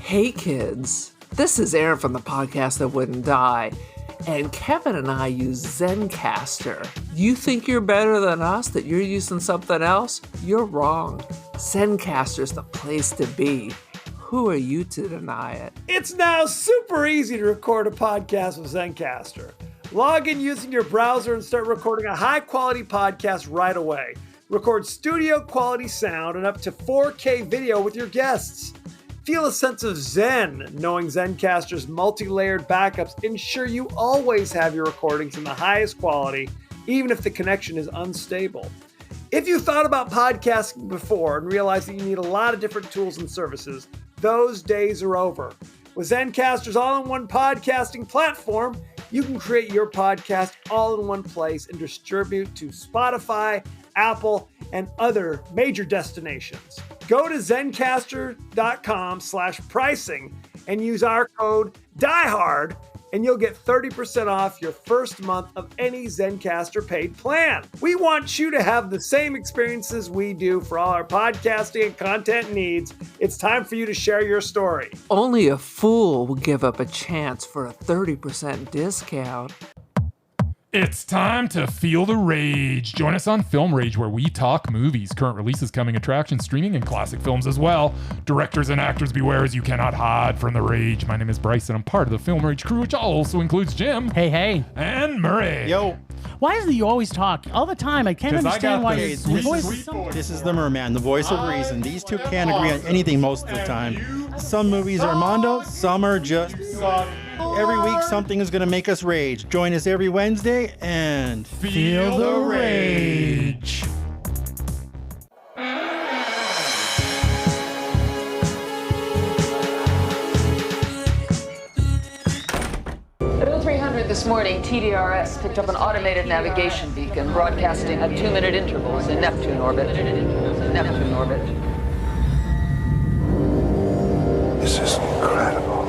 Hey kids, this is Aaron from the podcast that wouldn't die, and Kevin and I use Zencastr. You think you're better than us, that you're using something else? You're wrong. Zencastr's the place to be. Who are you to deny it? It's now super easy to record a podcast with Zencastr. Log in using your browser and start recording a high-quality podcast right away. Record studio-quality sound and up to 4K video with your guests. Feel a sense of zen knowing Zencastr's multi-layered backups ensure you always have your recordings in the highest quality, even if the connection is unstable. If you thought about podcasting before and realized that you need a lot of different tools and services, those days are over. With Zencastr's all-in-one podcasting platform, you can create your podcast all in one place and distribute to Spotify, Apple, and other major destinations. Go to zencastr.com/pricing and use our code DIEHARD and you'll get 30% off your first month of any Zencastr paid plan. We want you to have the same experiences we do for all our podcasting and content needs. It's time for you to share your story. Only a fool will give up a chance for a 30% discount. It's time to feel the rage. Join us on Film Rage, where we talk movies, current releases, coming attractions, streaming, and classic films as well. Directors and actors, beware as you cannot hide from the rage. My name is Bryce, and I'm part of the Film Rage crew, which also includes Jim. Hey. And Murray. Yo. Why is it you always talk all the time? I can't understand why your voice is so... This is the Merman, the voice of reason. These two can't agree on anything most of the time. Some movies are Mondo, some are just... Every week, something is going to make us rage. Join us every Wednesday and Feel the rage. At 0300 this morning, TDRS picked up an automated navigation beacon broadcasting at 2-minute intervals in Neptune orbit. This is incredible.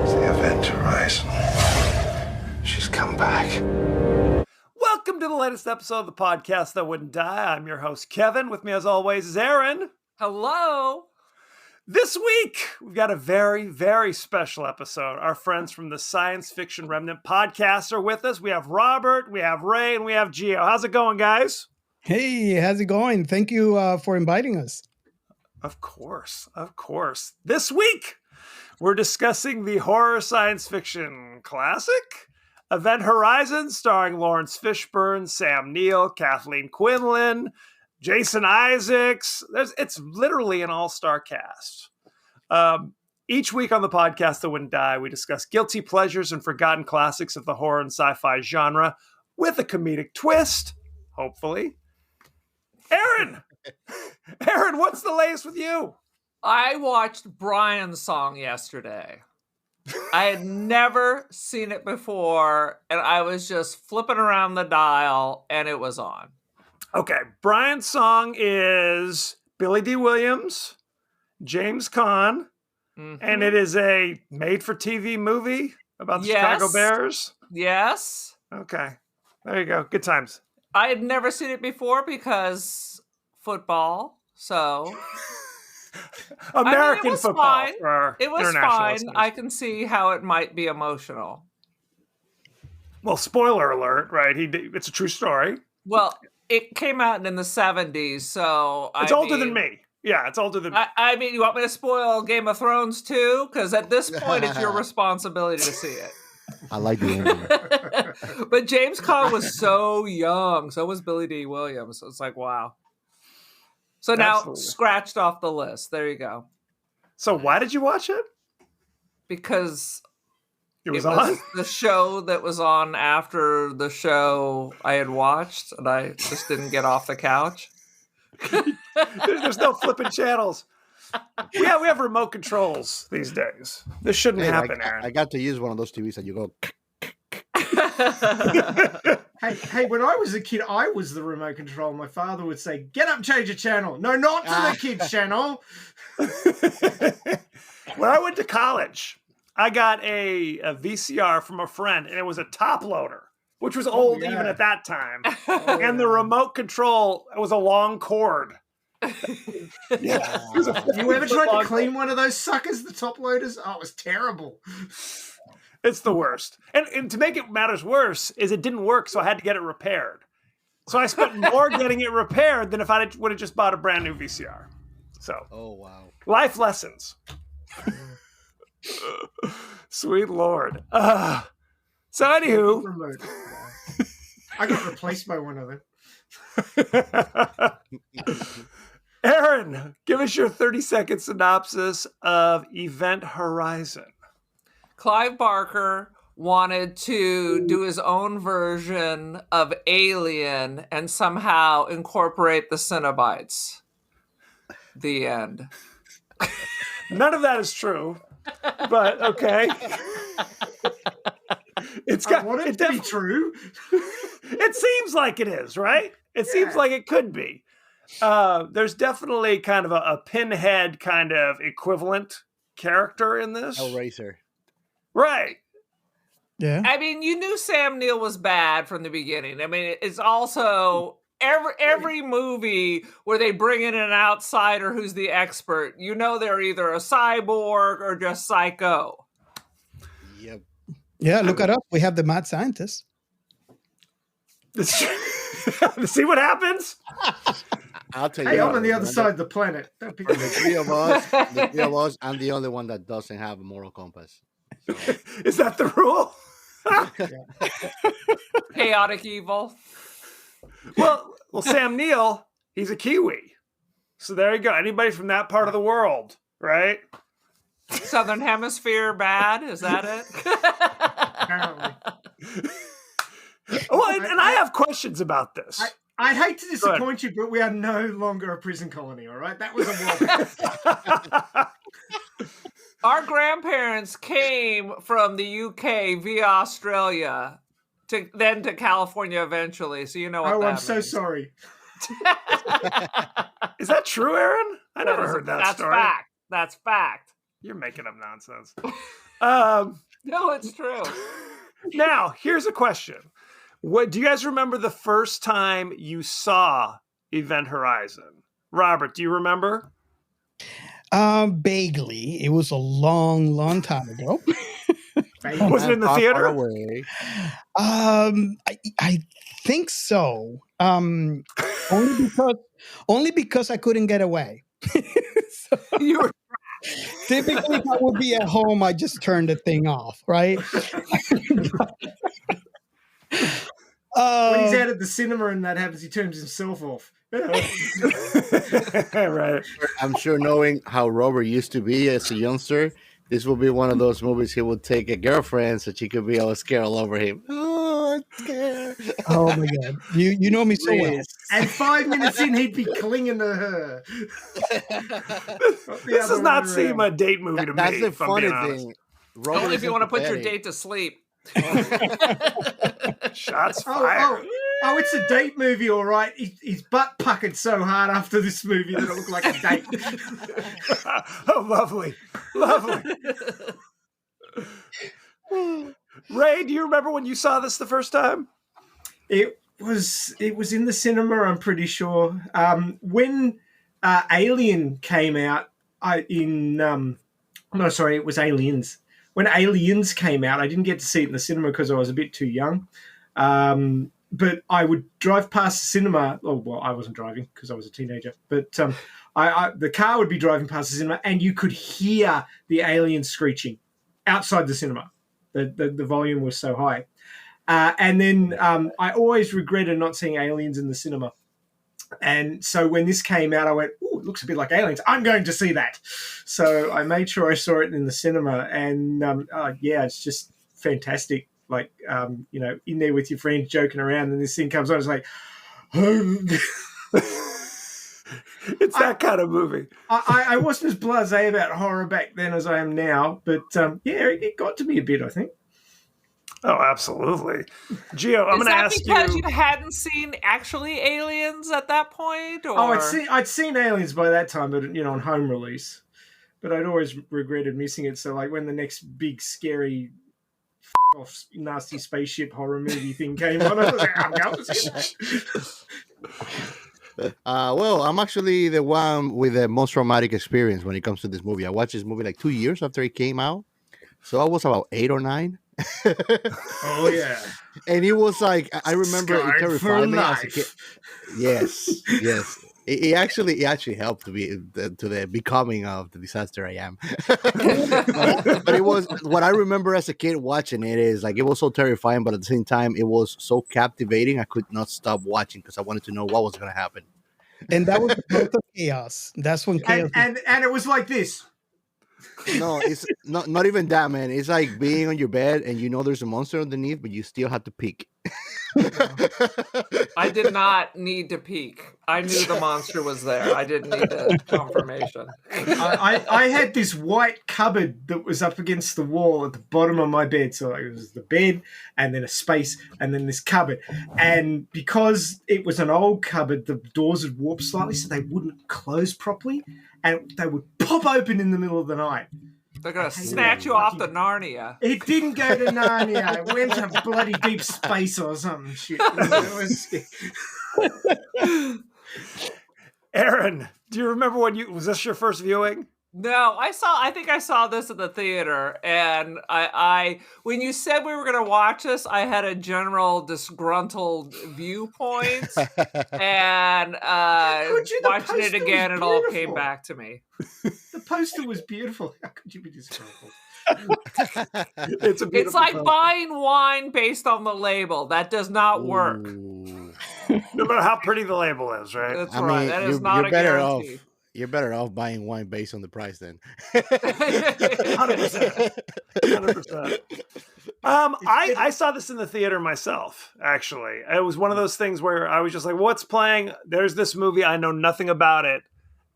It's the Event Horizon. She's come back. Welcome to the latest episode of the podcast that wouldn't die. I'm your host, Kevin. With me, as always, is Aaron. Hello? This week, we've got a very, very special episode. Our friends from the Science Fiction Remnant podcast are with us. We have Robert, we have Ray, and we have Gio. How's it going, guys? Hey, how's it going? Thank you for inviting us. Of course. This week, we're discussing the horror science fiction classic, Event Horizon, starring Lawrence Fishburne, Sam Neill, Kathleen Quinlan, Jason Isaacs. It's literally an all-star cast. Each week on the podcast that wouldn't die, we discuss guilty pleasures and forgotten classics of the horror and sci-fi genre with a comedic twist, hopefully. Aaron, what's the latest with you? I watched Brian's Song yesterday. I had never seen it before, and I was just flipping around the dial, and it was on. Okay, Brian's Song is Billy D. Williams, James Caan, and it is a made-for-TV movie about the Chicago Bears? Yes. Okay, there you go. Good times. I had never seen it before because football, so... American it was football. fine. For our it was international fine. listeners. I can see how it might be emotional. Well, spoiler alert, right? It's a true story. Well, it came out in the 70s, so... It's older than me. Yeah, it's older than me. I mean, you want me to spoil Game of Thrones too? Because at this point, it's your responsibility to see it. I like the ending. But James Caan was so young. So was Billy D. Williams. So it's like, wow. So now, Absolutely. scratched off the list. There you go. So why did you watch it? Because it was on? the show that was on after the show I had watched, and I just didn't get off the couch. There's no flipping channels. Yeah, we have remote controls these days. This shouldn't happen, Aaron. I got to use one of those TVs that you go... Hey, when I was a kid, I was the remote control. My father would say, get up, change your channel. No, not to the kids' channel. When I went to college, I got a VCR from a friend, and it was a top loader, which was old even at that time. And the remote control was a long cord. Yeah. You ever tried to clean one of those suckers, the top loaders? Oh, it was terrible. It's the worst. And to make it matters worse is it didn't work, so I had to get it repaired. So I spent more getting it repaired than if I would have just bought a brand new VCR. So, Oh wow. life lessons. Sweet Lord. So anywho, Remote. I got replaced by one of them. Aaron, give us your 30-second synopsis of Event Horizon. Clive Barker wanted to do his own version of Alien and somehow incorporate the Cenobites. The end. None of that is true, but okay. It's got. I want it to be true. It seems like it is, right? It seems like it could be. There's definitely kind of a Pinhead kind of equivalent character in this. Hellraiser. Right. Yeah. I mean, you knew Sam Neill was bad from the beginning. I mean, it's also every movie where they bring in an outsider who's the expert, you know they're either a cyborg or just psycho. Yep. Yeah, look at us. We have the mad scientist. See what happens? I'll tell you. Hey, I'm what, on the other side of the planet. Don't pick The three of us, I'm the only one that doesn't have a moral compass. So, Is that the rule? Chaotic evil. Well, Sam Neill, he's a Kiwi. So there you go. Anybody from that part of the world, right? Southern Hemisphere bad? Is that it? apparently. Well, and I have questions about this. I'd hate to disappoint you, but we are no longer a prison colony, all right? That was a war. Our grandparents came from the UK via Australia, then to California eventually. So you know what Oh, that I'm so means. sorry. Is that true, Aaron? I never heard that That's story. fact. That's fact. You're making up nonsense. No, it's true. Now, here's a question. What do you guys remember the first time you saw Event Horizon? Robert, do you remember? Vaguely. It was a long time ago. Was it in the theater? Away. I think so. Only because I couldn't get away. So, You were typically, if I would be at home, I just turn the thing off, right? When he's out at the cinema and that happens, he turns himself off. Right. I'm sure, knowing how Robert used to be as a youngster, this will be one of those movies he would take a girlfriend so she could be all scared all over him. Oh, I'm scared. Oh my God, you know me so well. And 5 minutes in, he'd be clinging to her. This does not seem a date movie to That's me. the if I'm funny being honest. thing. Robert only if you want to put your sympathetic. date to sleep. Shots fired. Oh, it's a date movie, all right. His butt puckered so hard after this movie that it looked like a date. Oh, lovely. Lovely. Ray, do you remember when you saw this the first time? It was in the cinema, I'm pretty sure. When Alien came out, it was Aliens. When Aliens came out, I didn't get to see it in the cinema because I was a bit too young. But I would drive past the cinema. Oh, well, I wasn't driving because I was a teenager. But the car would be driving past the cinema, and you could hear the aliens screeching outside the cinema. The volume was so high. And then I always regretted not seeing Aliens in the cinema. And so when this came out, I went, "Ooh, it looks a bit like Aliens. I'm going to see that." So I made sure I saw it in the cinema. And, it's just fantastic. Like, in there with your friends joking around, and this thing comes on. It's like, It's that kind of movie. I wasn't as blasé about horror back then as I am now. But, it got to me a bit, I think. Oh, absolutely. Gio, I'm going to ask you. Is that because you hadn't seen actually Aliens at that point? Or? Oh, I'd seen Aliens by that time, but on home release. But I'd always regretted missing it. So, like, when the next big scary off nasty spaceship horror movie thing came on, I was like, I'm going to see that. Well, I'm actually the one with the most traumatic experience when it comes to this movie. I watched this movie like 2 years after it came out. So I was about 8 or 9. Oh, yeah. And it was like, I remember it Scarred for terrified me as a life. kid. Yes. It actually helped to the becoming of the disaster I am. but it was what I remember as a kid watching it is like it was so terrifying, but at the same time it was so captivating. I could not stop watching because I wanted to know what was going to happen. And that was the birth of chaos. That's when chaos. And it was like this. No, it's not even that, man. It's like being on your bed and you know there's a monster underneath, but you still have to peek. I did not need to peek. I knew the monster was there. I didn't need the confirmation. I had this white cupboard that was up against the wall at the bottom of my bed. So it was the bed and then a space and then this cupboard. And because it was an old cupboard, the doors would warp slightly so they wouldn't close properly. And they would pop open in the middle of the night. They're going to snatch you off the Narnia. It didn't go to Narnia. It went to bloody deep space or something shit. Aaron, do you remember was this your first viewing? No, I think I saw this at the theater, and I when you said we were going to watch this, I had a general disgruntled viewpoint, and watching it again, it all came back to me. The poster was beautiful. How could you be disgruntled? It's like buying wine based on the label. That does not work. No matter how pretty the label is, right? That's right. That is not a better guarantee. You're better off buying wine based on the price then. 100%. 100%. I saw this in the theater myself, actually. It was one of those things where I was just like, what's playing? There's this movie. I know nothing about it.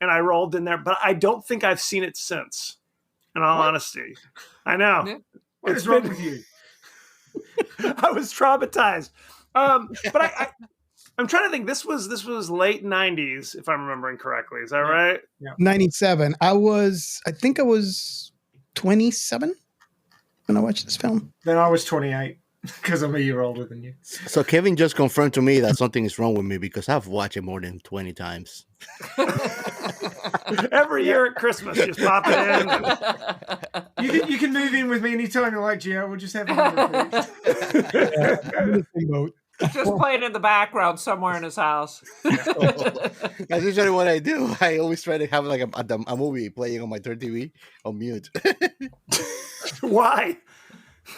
And I rolled in there, but I don't think I've seen it since, in all honesty. I know. Yeah. What is wrong with you? I was traumatized. But I'm trying to think. This was late 90s, if I'm remembering correctly. Is that right? Yeah. 97. I think I was 27 when I watched this film. Then I was 28 because I'm a year older than you. So Kevin just confirmed to me that something is wrong with me because I've watched it more than 20 times. Every year at Christmas, just pop it in. You can move in with me anytime you like, Gio. We'll just have a Just playing in the background somewhere in his house. That's usually what I do. I always try to have like a movie playing on my third TV on mute. Why?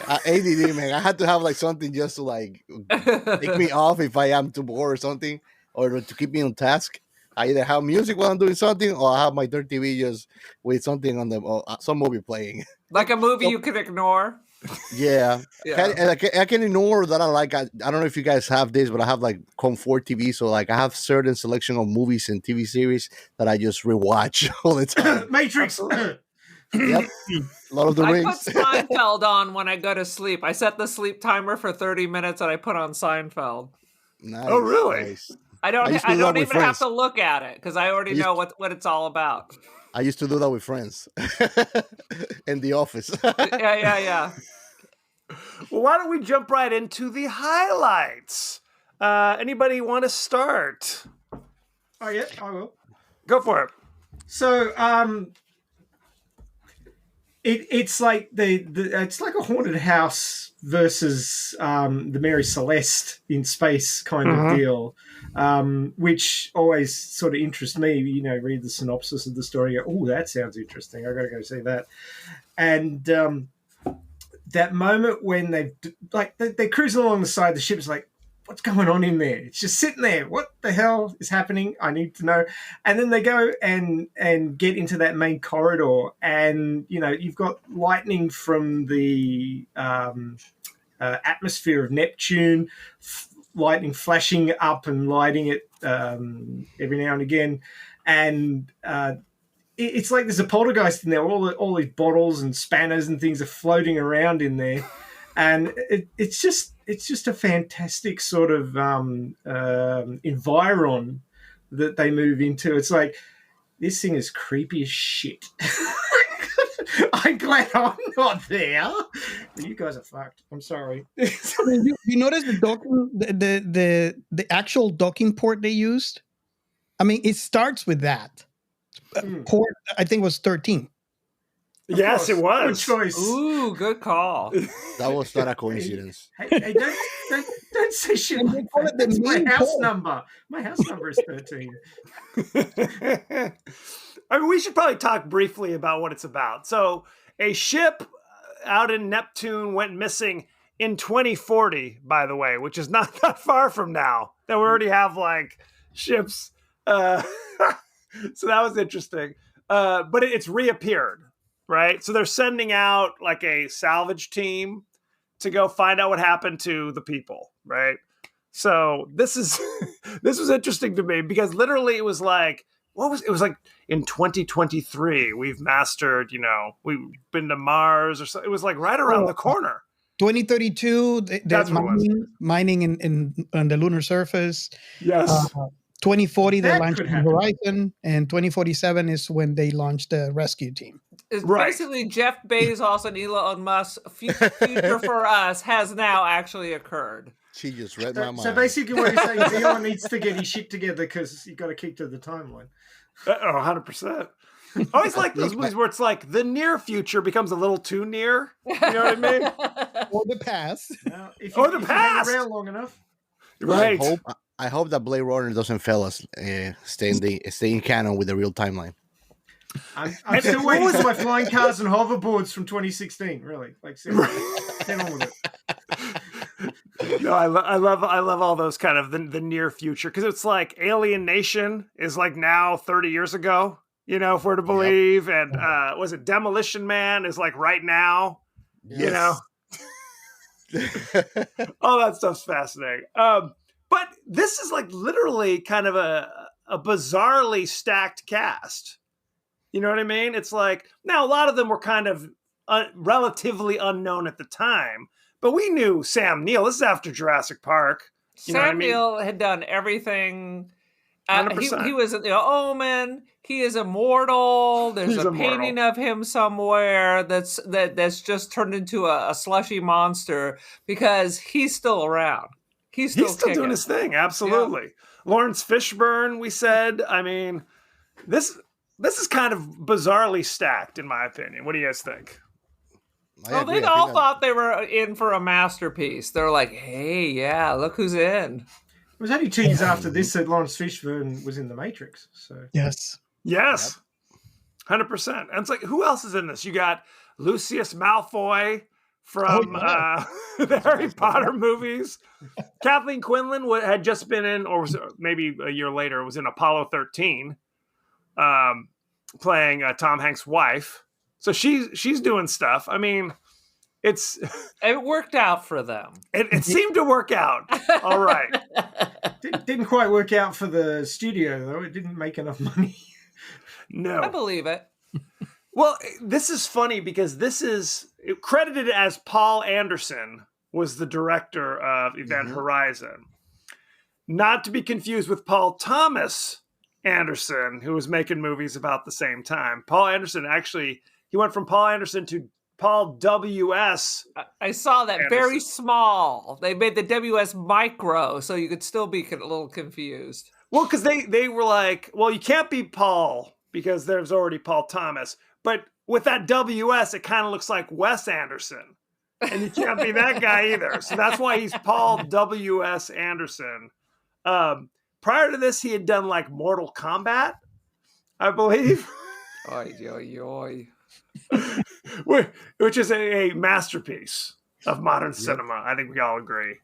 ADD, man. I had to have like something just to like take me off if I am too bored or something, or to keep me on task. I either have music while I'm doing something, or I have my third TV just with something on some movie playing. Like a movie you can ignore. Yeah. I can ignore that. I don't know if you guys have this, but I have like Comfort TV. So like I have certain selection of movies and TV series that I just rewatch all the time. Matrix. Yep. Lord of the Rings. I put Seinfeld on when I go to sleep. I set the sleep timer for 30 minutes and I put on Seinfeld. Nice. Oh, really? Nice. I don't even have to look at it because I already know what it's all about. I used to do that with friends in the office. Yeah. Well, why don't we jump right into the highlights? Anybody want to start? Oh, yeah, I will. Go for it. So, it's like it's like a haunted house versus the Mary Celeste in space kind of deal, which always sort of interests me. You know, read the synopsis of the story. Oh, that sounds interesting. I got to go see that. And that moment when they're cruising along the side of the ship, is like, what's going on in there? It's just sitting there. What the hell is happening? I need to know. And then they go and get into that main corridor, and you know, you've got lightning from the atmosphere of Neptune, lightning flashing up and lighting it every now and again, and it's like there's a poltergeist in there. All these bottles and spanners and things are floating around in there, and it's just a fantastic sort of environ that they move into. It's like, this thing is creepy as shit. I'm glad I'm not there. But you guys are fucked. I'm sorry. You notice the docking, the actual docking port they used? I mean, it starts with that. Port, I think, was 13. Yes, it was. Good choice. Ooh, good call. That was not a coincidence. Hey, don't say shit like that. That's my house number. My house number is 13. I mean, we should probably talk briefly about what it's about. So, a ship out in Neptune went missing in 2040, by the way, which is not that far from now. That we already have like ships. So that was interesting. But it's reappeared, right? So they're sending out like a salvage team to go find out what happened to the people, right? So this was interesting to me because literally it was like, it was like in 2023 we've mastered, we've been to Mars or so. It was like right around the corner. 2032, that's mining on the lunar surface. Yes. 2040 they launched the Horizon, and 2047 is when they launched the rescue team. It's basically Jeff Bezos and Elon Musk's future for us has now actually occurred. She just read my mind. So basically what you're saying is Elon needs to get his shit together because you got to keep to the timeline. 100%. I always like those movies where it's like the near future becomes a little too near. You know what I mean? Or the past. Now, if you hang around long enough. Right. I hope that Blade Runner doesn't fail us. Stay in canon with the real timeline. I'm still waiting for my flying cars and hoverboards from 2016. Really, like seriously, get on with it. No, I love all those kind of the near future because it's like Alien Nation is like now 30 years ago. If we're to believe, and was it Demolition Man is like right now. Yes. All that stuff's fascinating. But this is like literally kind of a bizarrely stacked cast. You know what I mean? It's like, now a lot of them were kind of relatively unknown at the time, but we knew Sam Neill. This is after Jurassic Park. Sam Neill had done everything. He was in the Omen. He is immortal. There's a painting of him somewhere that's just turned into a slushy monster because he's still around. He's still doing his thing. Absolutely. Yeah. Lawrence Fishburne, we said. I mean, this is kind of bizarrely stacked, in my opinion. What do you guys think? Well, they all thought they were in for a masterpiece. They're like, hey, yeah, look who's in. It was only 2 years after this that Lawrence Fishburne was in The Matrix. So Yes. 100%. And it's like, who else is in this? You got Lucius Malfoy from the Harry Potter movies. Kathleen Quinlan had just been in, or was maybe a year later, was in Apollo 13, playing Tom Hanks' wife. So she's doing stuff. I mean, it worked out for them. It seemed to work out. All right. Didn't quite work out for the studio, though. It didn't make enough money. No. I believe it. Well, this is funny because this is credited as Paul Anderson was the director of Event Horizon. Not to be confused with Paul Thomas Anderson, who was making movies about the same time. Paul Anderson, actually, he went from Paul Anderson to Paul W.S. I saw that. Anderson. Very small. They made the W.S. micro, so you could still be a little confused. Well, because they were like, well, you can't be Paul because there's already Paul Thomas. But with that WS, it kind of looks like Wes Anderson. And you can't be that guy either. So that's why he's Paul W.S. Anderson. Prior to this, he had done like Mortal Kombat, I believe. Oy, oy, oy. Which is a masterpiece of modern cinema. I think we all agree.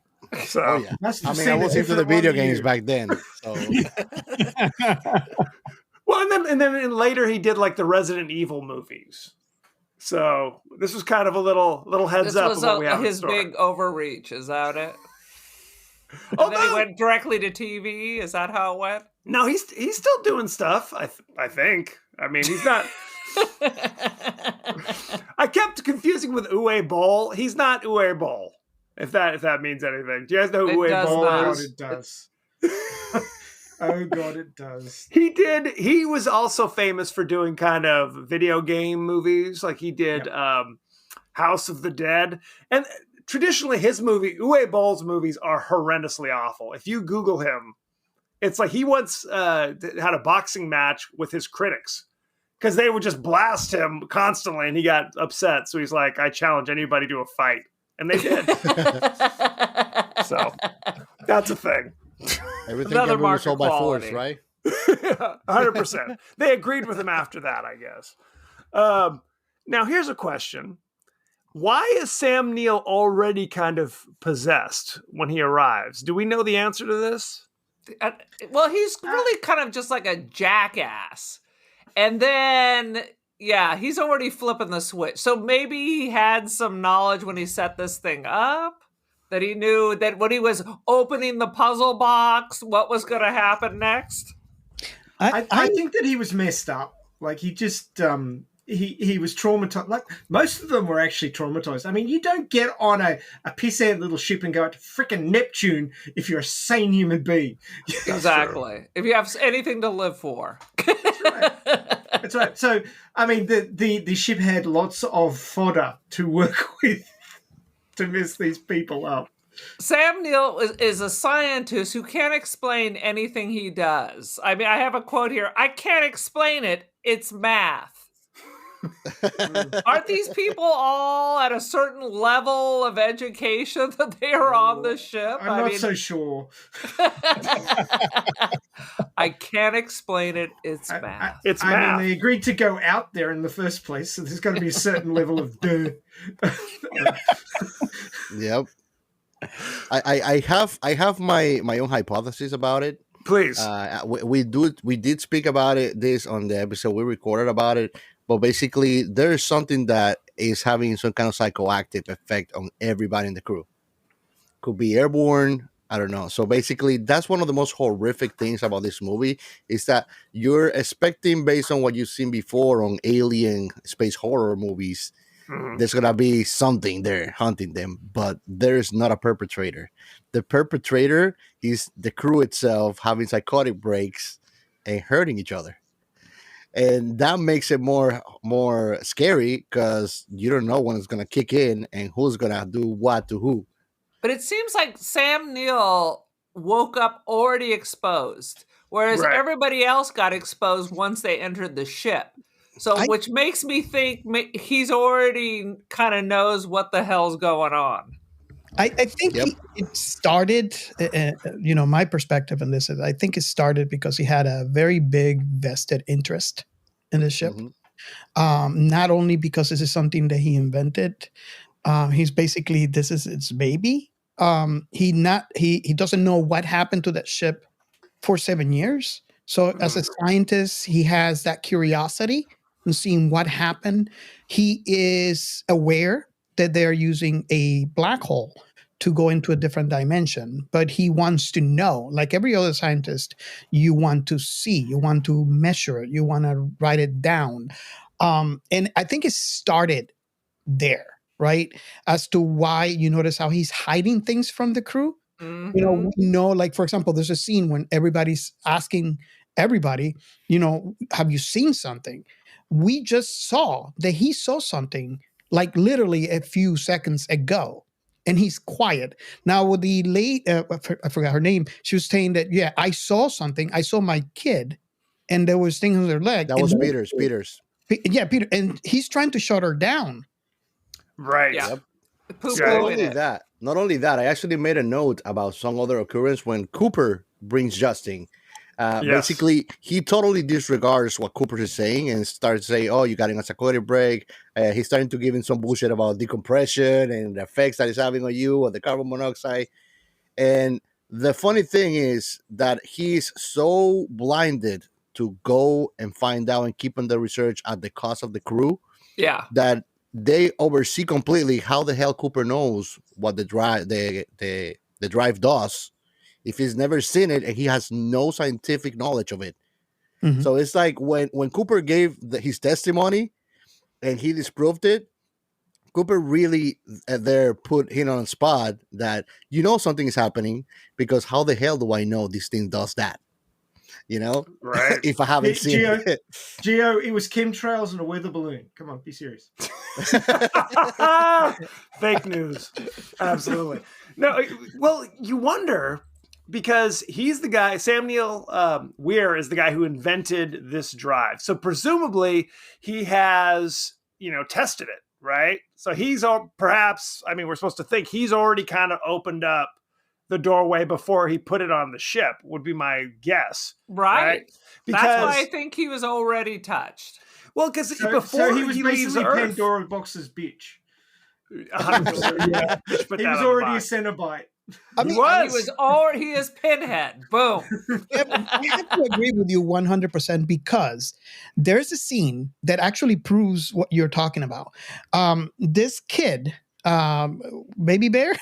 So, I was into the video games back then. So. Well, and then later he did like the Resident Evil movies. So this was kind of a little heads up. This was his big overreach. Is that it? And then he went directly to TV. Is that how it went? No, he's still doing stuff. I think. I mean, he's not. I kept confusing with Uwe Boll. He's not Uwe Boll. If that means anything. Do you guys know who Uwe Boll is? It does. Oh God, it does. He was also famous for doing kind of video game movies. Like he did House of the Dead. And traditionally his Uwe Boll's movies are horrendously awful. If you Google him, It's like he once had a boxing match with his critics because they would just blast him constantly and he got upset. So he's like, I challenge anybody to a fight. And they did. So that's a thing. Everything Another can be mark resolved of by force, quality. right? 100%. They agreed with him after that, I guess. Now, here's a question. Why is Sam Neill already kind of possessed when he arrives? Do we know the answer to this? Well, he's really kind of just like a jackass. And then, yeah, he's already flipping the switch. So maybe he had some knowledge when he set this thing up, that he knew that when he was opening the puzzle box, what was going to happen next. I think that he was messed up. Like he just he was traumatized. Like most of them were actually traumatized. I mean, you don't get on a pissant little ship and go out to frickin' Neptune if you're a sane human being. Exactly. If you have anything to live for. That's right. So I mean, the ship had lots of fodder to work with to mess these people up. Sam Neill is a scientist who can't explain anything he does. I mean, I have a quote here. I can't explain it. It's math. Aren't these people all at a certain level of education that they are on the ship? I'm not so sure. I can't explain it. It's math. It's I math. mean, they agreed to go out there in the first place, so there's got to be a certain level of duh. Yep. I have my own hypothesis about it. Please. We did speak about this on the episode we recorded about it, but basically there's something that is having some kind of psychoactive effect on everybody in the crew. Could be airborne. I don't know. So basically, that's one of the most horrific things about this movie is that you're expecting, based on what you've seen before on alien space horror movies, there's going to be something there hunting them, but there's not a perpetrator. The perpetrator is the crew itself having psychotic breaks and hurting each other. And that makes it more scary because you don't know when it's going to kick in and who's going to do what to who. But it seems like Sam Neill woke up already exposed, whereas everybody else got exposed once they entered the ship. So, which makes me think he's already kind of knows what the hell's going on. I think it started, my perspective on this is I think it started because he had a very big vested interest in the ship. Mm-hmm. Not only because this is something that he invented, he's basically, this is its baby. He doesn't know what happened to that ship for 7 years. So as a scientist, he has that curiosity and seeing what happened. He is aware that they're using a black hole to go into a different dimension, but he wants to know, like every other scientist, you want to see, you want to measure it, you want to write it down. And I think it started there, right? As to why you notice how he's hiding things from the crew. Mm-hmm. Like, for example, there's a scene when everybody's asking everybody, have you seen something? We just saw that he saw something like literally a few seconds ago, and he's quiet. Now with the late, I forgot her name, she was saying that, I saw something. I saw my kid, and there was things on their leg. That was Peters. Yeah, Peter. And he's trying to shut her down. Right. Yeah. Yep. Not only that, I actually made a note about some other occurrence when Cooper brings Justin. Basically, he totally disregards what Cooper is saying and starts saying, "Oh, you got a psychotic break." He's starting to give him some bullshit about decompression and the effects that it's having on you or the carbon monoxide. And the funny thing is that he's so blinded to go and find out and keep on the research at the cost of the crew. Yeah. That they oversee completely how the hell Cooper knows what the drive does if he's never seen it and he has no scientific knowledge of it. Mm-hmm. So it's like when Cooper gave his testimony and he disproved it, Cooper really put him on the spot that something is happening because how the hell do I know this thing does that? Right? If I haven't seen it. Gio, it was chemtrails and a weather balloon. Come on, be serious. Fake news. Absolutely. No, well, you wonder, because he's the guy, Sam Neill Weir is the guy who invented this drive. So presumably he has, tested it, right? So he's perhaps, we're supposed to think he's already kind of opened up the doorway before he put it on the ship, would be my guess. Right. Because, that's why I think he was already touched. Well, because before he was leaves basically Earth, Pandora Box's bitch. 100%, yeah. He was already a Cenobite. He is Pinhead. Boom. I have to agree with you 100% because there's a scene that actually proves what you're talking about. This kid, Baby Bear.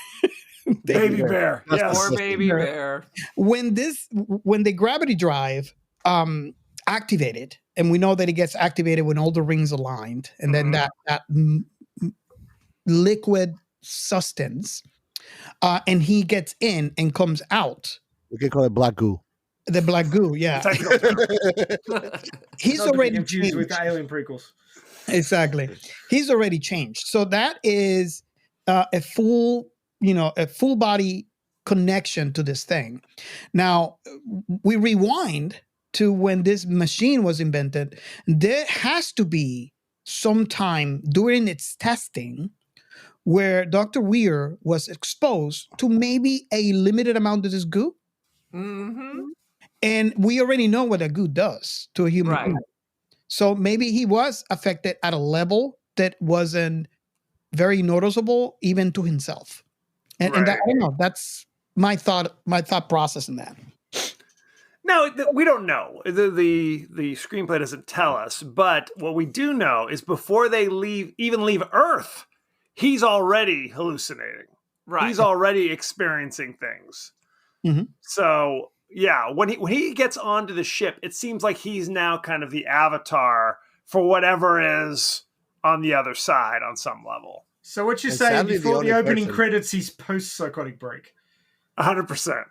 Baby Bear. Yes. Poor Baby Bear. When the gravity drive activated, and we know that it gets activated when all the rings aligned, and then that liquid substance, and he gets in and comes out. We could call it black goo. The black goo, yeah. He's already confused with the Alien prequels. Exactly. He's already changed. So that is a full body connection to this thing. Now, we rewind to when this machine was invented. There has to be some time during its testing where Dr. Weir was exposed to maybe a limited amount of this goo. Mm-hmm. And we already know what a goo does to a human being. So maybe he was affected at a level that wasn't very noticeable even to himself. And that, I don't know, that's my thought process in that. No, we don't know. The screenplay doesn't tell us, but what we do know is before they leave Earth, he's already hallucinating. Right. He's already experiencing things. Mm-hmm. So, yeah, when he gets onto the ship, it seems like he's now kind of the avatar for whatever is on the other side on some level. So what you're saying, before the opening credits, he's post-psychotic break. 100%.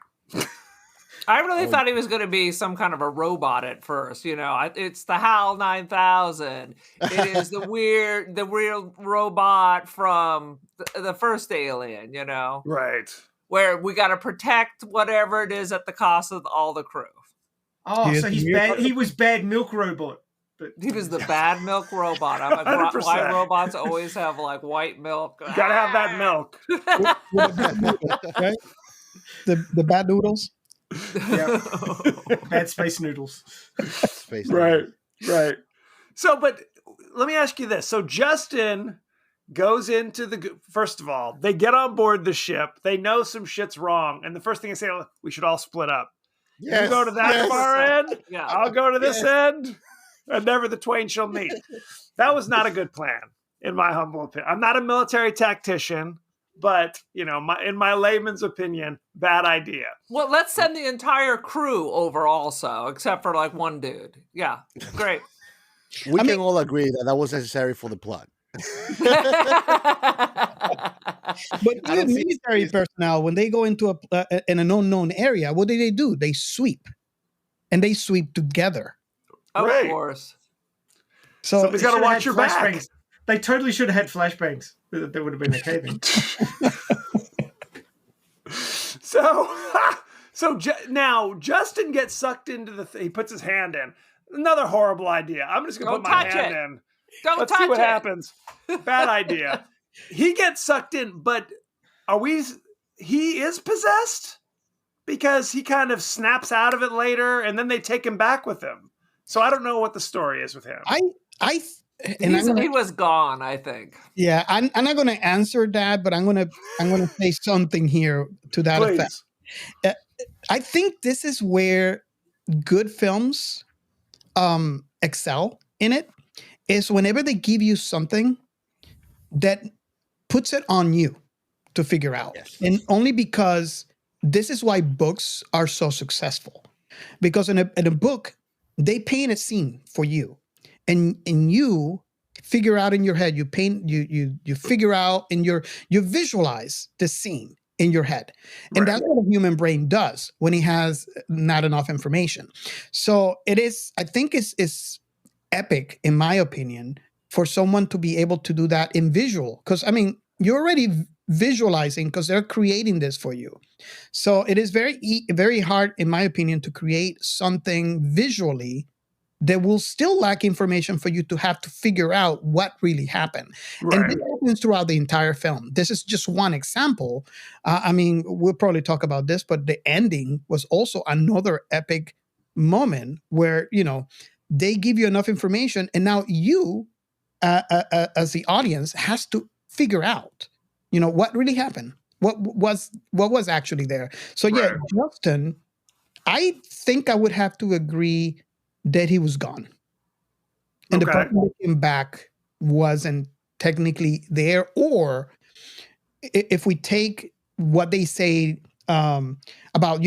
I really thought he was going to be some kind of a robot at first. It's the HAL 9000. It is the weird robot from the first Alien, Right. Where we got to protect whatever it is at the cost of all the crew. Oh, so he's bad. He was bad milk robot. But he was the bad milk robot. I'm like, why robots always have like white milk? You gotta have that milk. Right? The bad noodles. Yeah. Bad space noodles. Right. So, but let me ask you this. So Justin goes into first of all, they get on board the ship. They know some shit's wrong. And the first thing they say, we should all split up. Yes, you go to that far end. Yeah. I'll go to this end. And never the twain shall meet. That was not a good plan, in my humble opinion. I'm not a military tactician, but in my layman's opinion, bad idea. Well, let's send the entire crew over also, except for like one dude. Yeah, great. We can all agree that was necessary for the plot. But even military personnel, when they go into an unknown area, what do? They sweep, and they sweep together. Of course. So somebody's got to watch your back. They totally should have had flashbangs. That would have been okay then. So now Justin gets sucked into he puts his hand in. Another horrible idea. I'm just going to put my hand in. Let's see what happens. Bad idea. He gets sucked in, but he is possessed? Because he kind of snaps out of it later, and then they take him back with him. So I don't know what the story is with him. He was gone, I think. Yeah, I'm not going to answer that, but I'm going to say something here to that effect. I think this is where good films excel in it, is whenever they give you something that puts it on you to figure out. Yes. And only because this is why books are so successful. Because in a book, they paint a scene for you, and you figure out in your head. You figure out and you visualize the scene in your head, and that's what a human brain does when he has not enough information. So it is. I think it's epic, in my opinion, for someone to be able to do that in visual. Because you're already visualizing because they're creating this for you. So it is very hard, in my opinion, to create something visually that will still lack information for you to have to figure out what really happened. Right. And this happens throughout the entire film. This is just one example. I mean, we'll probably talk about this, but the ending was also another epic moment where, they give you enough information, and now you, as the audience, has to figure out, what really happened. What was actually there. So yeah, Right. Justin, I think I would have to agree that he was gone. And the Okay. person that came back wasn't technically there. Or if we take what they say about,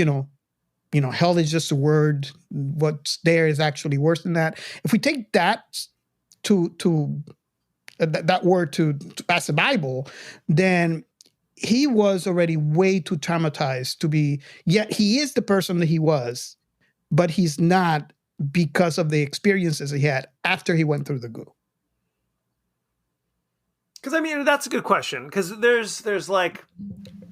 hell is just a word, what's there is actually worse than that. If we take that to that word to as the Bible, then he was already way too traumatized to be, yet he is the person that he was, but he's not because of the experiences he had after he went through the goo. Because that's a good question. Because there's like,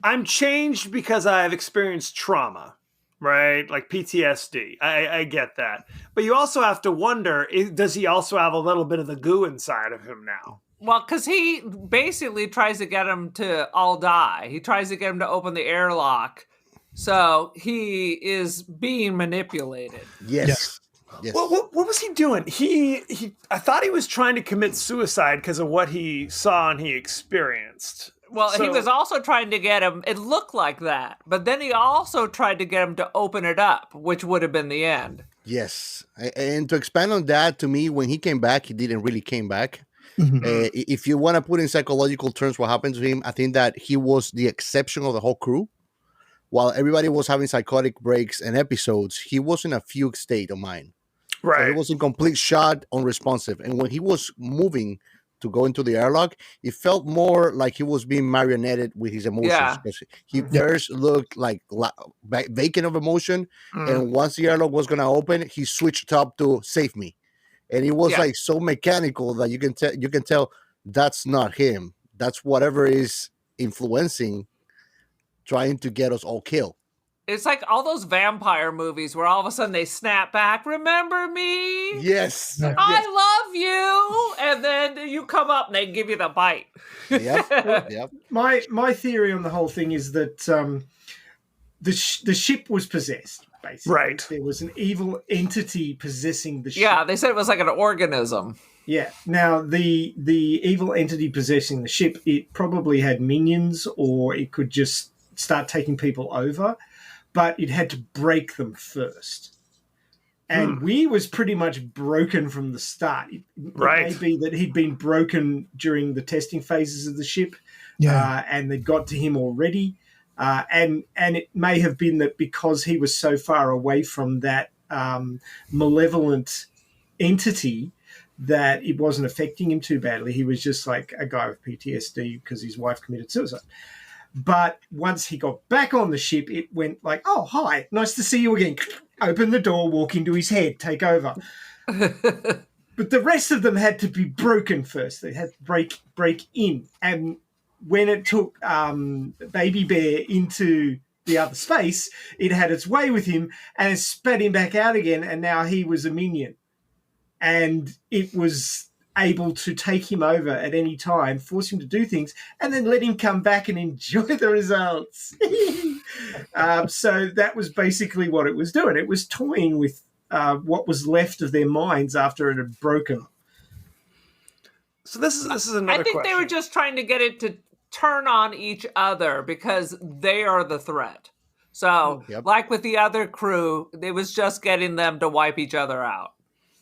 I'm changed because I've experienced trauma, right? Like PTSD. I get that. But you also have to wonder, does he also have a little bit of the goo inside of him now? Well, because he basically tries to get him to all die. He tries to get him to open the airlock. So he is being manipulated. Yes. What was he doing? I thought he was trying to commit suicide because of what he saw and he experienced. Well, he was also trying to get him, it looked like that, but then he also tried to get him to open it up, which would have been the end. Yes. And to expand on that, to me, when he came back, he didn't really came back. If you want to put in psychological terms what happened to him, I think that he was the exception of the whole crew. While everybody was having psychotic breaks and episodes, he was in a fugue state of mind. Right. So he was in complete shock, unresponsive. And when he was moving to go into the airlock, it felt more like he was being marionetted with his emotions. Yeah. He first looked like vacant of emotion. And once the airlock was going to open, he switched up to save me. And it was like so mechanical that you can tell that's not him. That's whatever is influencing, trying to get us all killed. It's like all those vampire movies where all of a sudden they snap back. Remember me? Yes. I love you. And then you come up and they give you the bite. Yep. My theory on the whole thing is that the ship was possessed. Basically. Right. There was an evil entity possessing the ship. Yeah, they said it was like an organism. Yeah. Now, the evil entity possessing the ship, it probably had minions, or it could just start taking people over, but it had to break them first. And we was pretty much broken from the start. It may be that he'd been broken during the testing phases of the ship, and they'd got to him already. And it may have been that because he was so far away from that malevolent entity that it wasn't affecting him too badly. He was just like a guy with PTSD because his wife committed suicide. But once he got back on the ship, it went like, oh, hi, nice to see you again. Open the door, walk into his head, take over. But the rest of them had to be broken first. They had to break in. And when it took Baby Bear into the other space, it had its way with him and it spat him back out again, and now he was a minion. And it was able to take him over at any time, force him to do things, and then let him come back and enjoy the results. So that was basically what it was doing. It was toying with what was left of their minds after it had broken. So this is another I think question. they were just trying to get it to turn on each other because they are the threat. So, like with the other crew, it was just getting them to wipe each other out.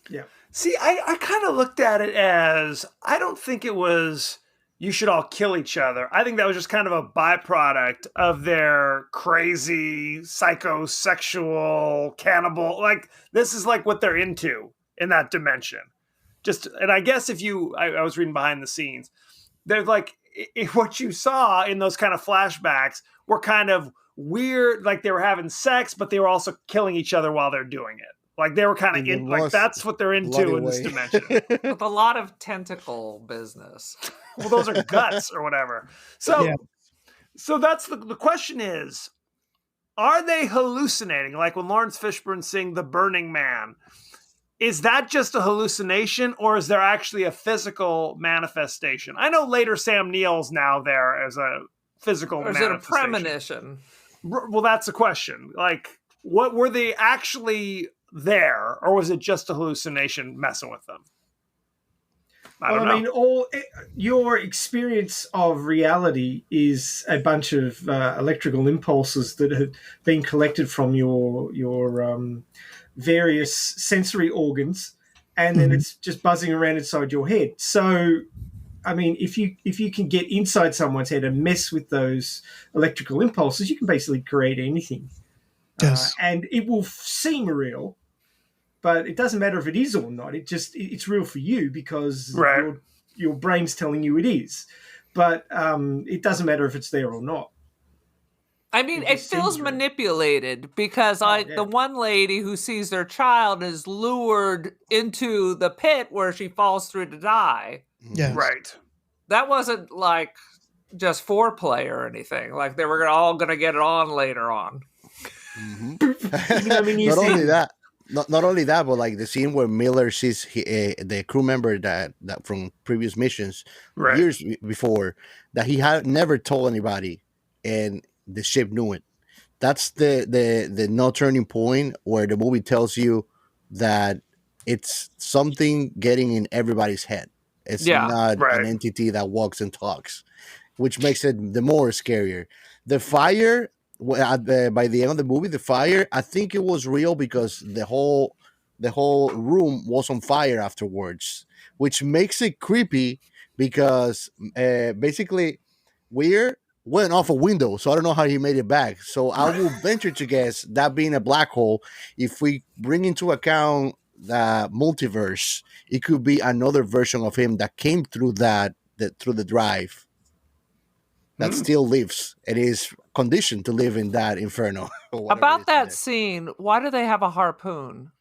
Yeah. See, I kind of looked at it as, I don't think it was you should all kill each other. I think that was just kind of a byproduct of their crazy, psychosexual, cannibal. Like, this is like what they're into in that dimension. And I guess if I was reading behind the scenes, there's like, what you saw in those kind of flashbacks were kind of weird, like they were having sex, but they were also killing each other while they're doing it. Like they were kind of like that's what they're into in this dimension. With a lot of tentacle business. Well, those are guts or whatever. So that's the question is, are they hallucinating? Like when Lawrence Fishburne's seeing The Burning Man, is that just a hallucination, or is there actually a physical manifestation? I know later Sam Neill's now there as a physical or is it a premonition? Well, that's the question. Like, what were they actually there, or was it just a hallucination messing with them? I don't know. Your experience of reality is a bunch of electrical impulses that have been collected from your various sensory organs, and then it's just buzzing around inside your head. So, I mean, if you can get inside someone's head and mess with those electrical impulses, you can basically create anything. Yes. And it will seem real, but it doesn't matter if it is or not. It's real for you because your brain's telling you it is. But it doesn't matter if it's there or not. I mean, it feels manipulated because the one lady who sees their child is lured into the pit where she falls through to die. Yeah. Right. That wasn't like just foreplay or anything. Like they were all going to get it on later on. Mm-hmm. Not only that, but like the scene where Miller sees the crew member that from previous missions years before that he had never told anybody, and the ship knew it. That's the no turning point where the movie tells you that it's something getting in everybody's head. It's not an entity that walks and talks, which makes it the more scarier. The fire. By the end of the movie, the fire, I think it was real because the whole room was on fire afterwards, which makes it creepy because basically Weir went off a window, so I don't know how he made it back. So I will venture to guess that being a black hole, if we bring into account the multiverse, it could be another version of him that came through through the drive that still lives and is conditioned to live in that inferno. About that scene, why do they have a harpoon?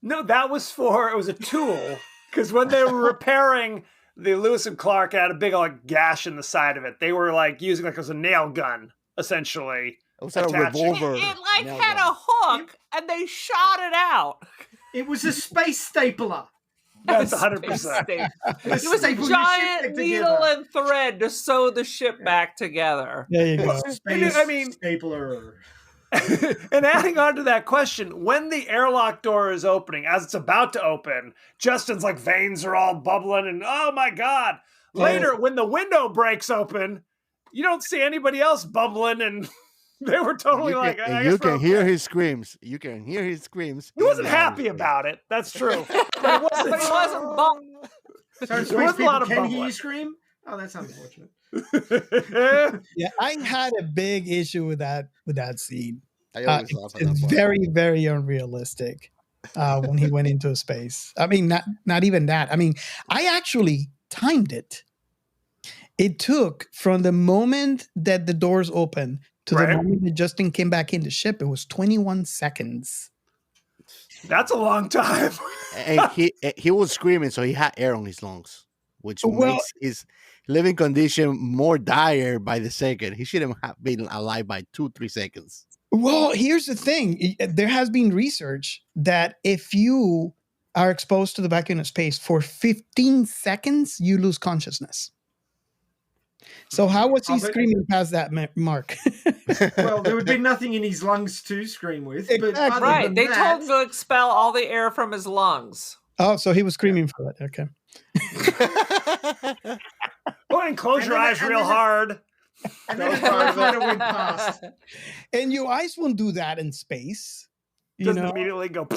No, it was a tool. Because when they were repairing the Lewis and Clark, it had a big gash in the side of it. They were using it as a nail gun, essentially. It was like a revolver. It had a hook, and they shot it out. It was a space stapler. That's 100%. It was a giant needle and thread to sew the ship back together. There you go. Stapler. And adding on to that question, when the airlock door is opening, as it's about to open, Justin's veins are all bubbling and oh my God. Later, when the window breaks open, you don't see anybody else bubbling and they were totally you can hear his screams. You can hear his screams. He wasn't happy about it. That's true. But he wasn't bumbling. There was a lot of can hear you scream? Oh, that's unfortunate. Yeah, I had a big issue with that scene. I always laugh at that it's part. very, very unrealistic when he went into space. I mean, not even that. I mean, I actually timed it. It took from the moment that the doors opened to the moment that Justin came back in the ship, it was 21 seconds. That's a long time. And he was screaming, so he had air on his lungs, which makes his living condition more dire by the second. He shouldn't have been alive by 2-3 seconds. Well, here's the thing. There has been research that if you are exposed to the vacuum of space for 15 seconds, you lose consciousness. So how was he screaming past that mark? Well, there would be nothing in his lungs to scream with. Exactly. But right. They told him to expel all the air from his lungs. Oh, so he was screaming for it. Okay. Go ahead and close your eyes real hard. And then it went past. And your eyes won't do that in space. Doesn't immediately go.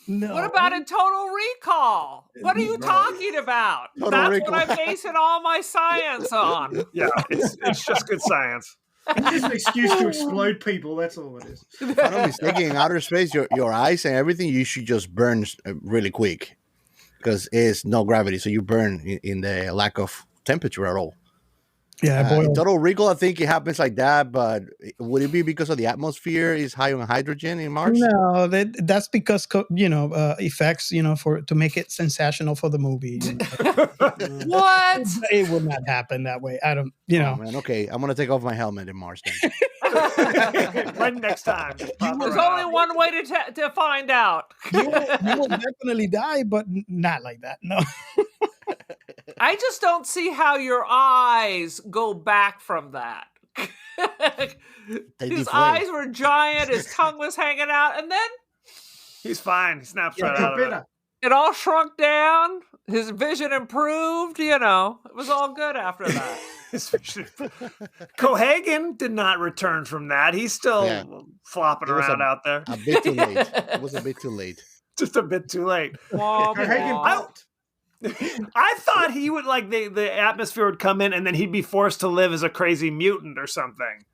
No. What about a Total Recall? What are you talking about? That's what I'm basing all my science on. Yeah, it's just good science. It's just an excuse to explode people. That's all it is. If I'm not mistaken, in outer space, your eyes and everything, you should just burn really quick because it's no gravity. So you burn in the lack of temperature at all. Yeah, in Total Recall, I think it happens like that, but would it be because of the atmosphere is high on hydrogen in Mars? No, that's because effects, to make it sensational for the movie. What? It would not happen that way. I don't, Oh, man, okay, I'm gonna take off my helmet in Mars then. Right next time. There's only one way to find out. you will definitely die, but not like that. No. I just don't see how your eyes go back from that. His eyes were giant, his tongue was hanging out, and then he's fine. He snaps right out of it. It all shrunk down. His vision improved. It was all good after that. Cohagen did not return from that. He's still flopping around out there. A bit too late. It was a bit too late. Just a bit too late. Cohagen I thought he would the atmosphere would come in and then he'd be forced to live as a crazy mutant or something.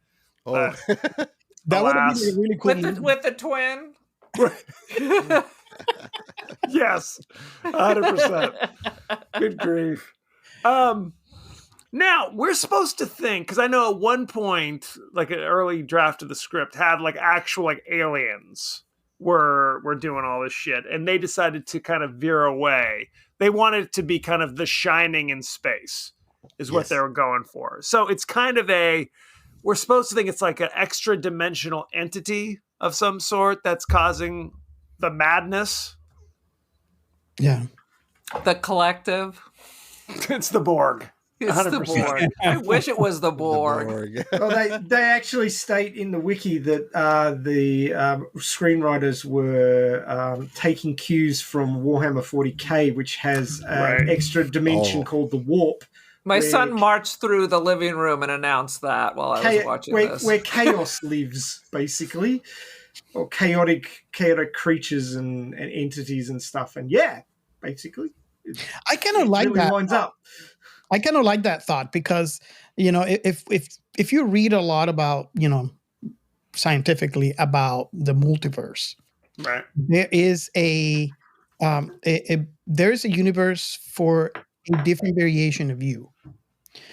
Oh, that would have been really cool. With the twin. Yes, 100%. Good grief. Now we're supposed to think, because I know at one point, like an early draft of the script had actual aliens were doing all this shit, and they decided to kind of veer away. They wanted it to be kind of The Shining in space, is what they were going for. So it's kind of we're supposed to think it's like an extra dimensional entity of some sort that's causing the madness. Yeah. The collective. It's the Borg. It's 100%. The Borg. I wish it was the Borg. Well, they actually state in the wiki that the screenwriters were taking cues from Warhammer 40k, which has an extra dimension called the Warp. My son marched through the living room and announced that while I was watching this. Where chaos lives, basically. Or chaotic creatures and entities and stuff. And basically. I kind of like really that. Lines up. I kind of like that thought because, if you read a lot about, scientifically about the multiverse, right? There is there's a universe for a different variation of you.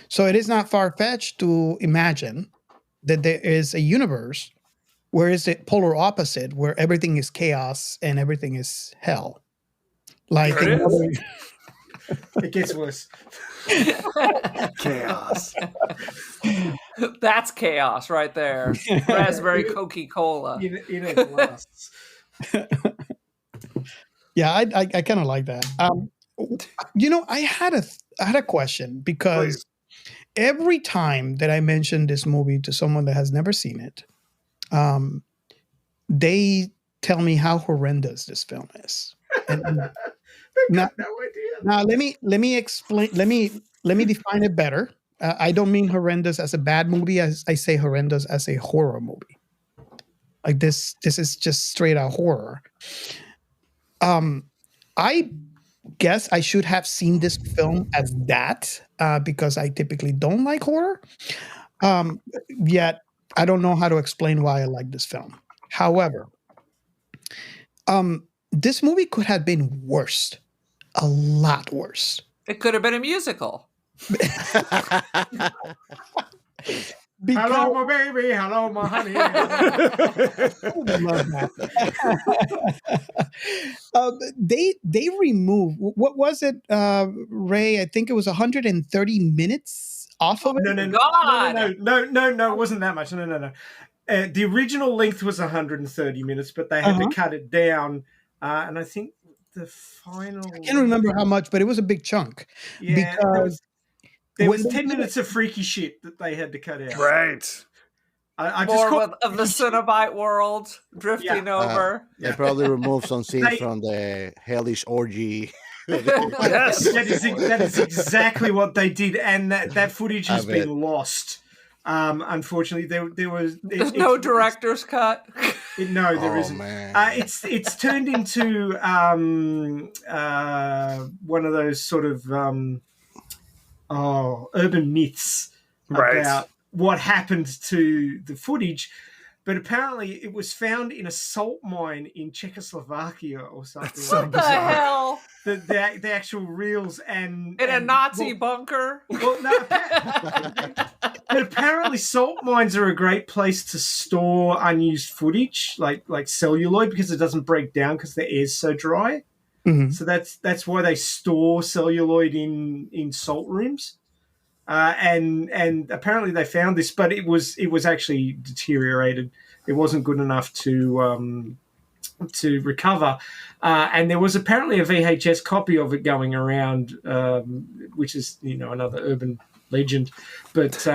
So it is not far-fetched to imagine that there is a universe where is it polar opposite, where everything is chaos and everything is hell. It gets worse. Chaos. That's chaos right there. Raspberry Coca-Cola. In a glass. Yeah, I kind of like that. I had a question because every time that I mention this movie to someone that has never seen it, they tell me how horrendous this film is. And now, no idea. Now let me explain. Let me define it better. I don't mean horrendous as a bad movie. I say horrendous as a horror movie. Like this is just straight out horror. I guess I should have seen this film as that because I typically don't like horror. Yet I don't know how to explain why I like this film. However, this movie could have been worse. A lot worse. It could have been a musical. Hello, my baby. Hello, my honey. They removed, what was it, Ray? I think it was 130 minutes off of it. No, it wasn't that much. No. The original length was 130 minutes, but they had to cut it down, and I think the final... I can't remember how much, but it was a big chunk. Yeah, because there was 10 minutes of freaky shit that they had to cut out. Right. I More of the Cenobite world drifting over. They probably removed some scenes from the hellish orgy. Yes, that is exactly what they did, and that footage has been lost. Unfortunately, there was there's no director's cut. No, there isn't. It's turned into one of those sort of urban myths about what happened to the footage. But apparently, it was found in a salt mine in Czechoslovakia or something. What the hell? The actual reels and in a Nazi bunker. Well, no, apparently salt mines are a great place to store unused footage, like celluloid, because it doesn't break down because the air's so dry. Mhm. So that's why they store celluloid in salt rooms. And apparently they found this, but it was actually deteriorated. It wasn't good enough to recover. And there was apparently a VHS copy of it going around, which is another urban legend. But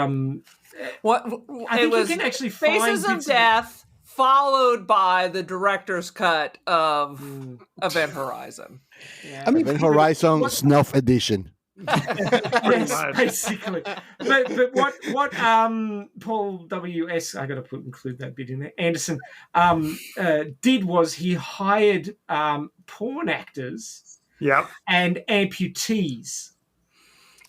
What I it think was you can actually Faces find of bits Death, followed by the director's cut of Event Horizon. Yeah. I mean, Event Horizon Snuff Edition. Yes, basically. But what Paul W.S. I got to include that bit in there. Anderson did was he hired porn actors Yep. and amputees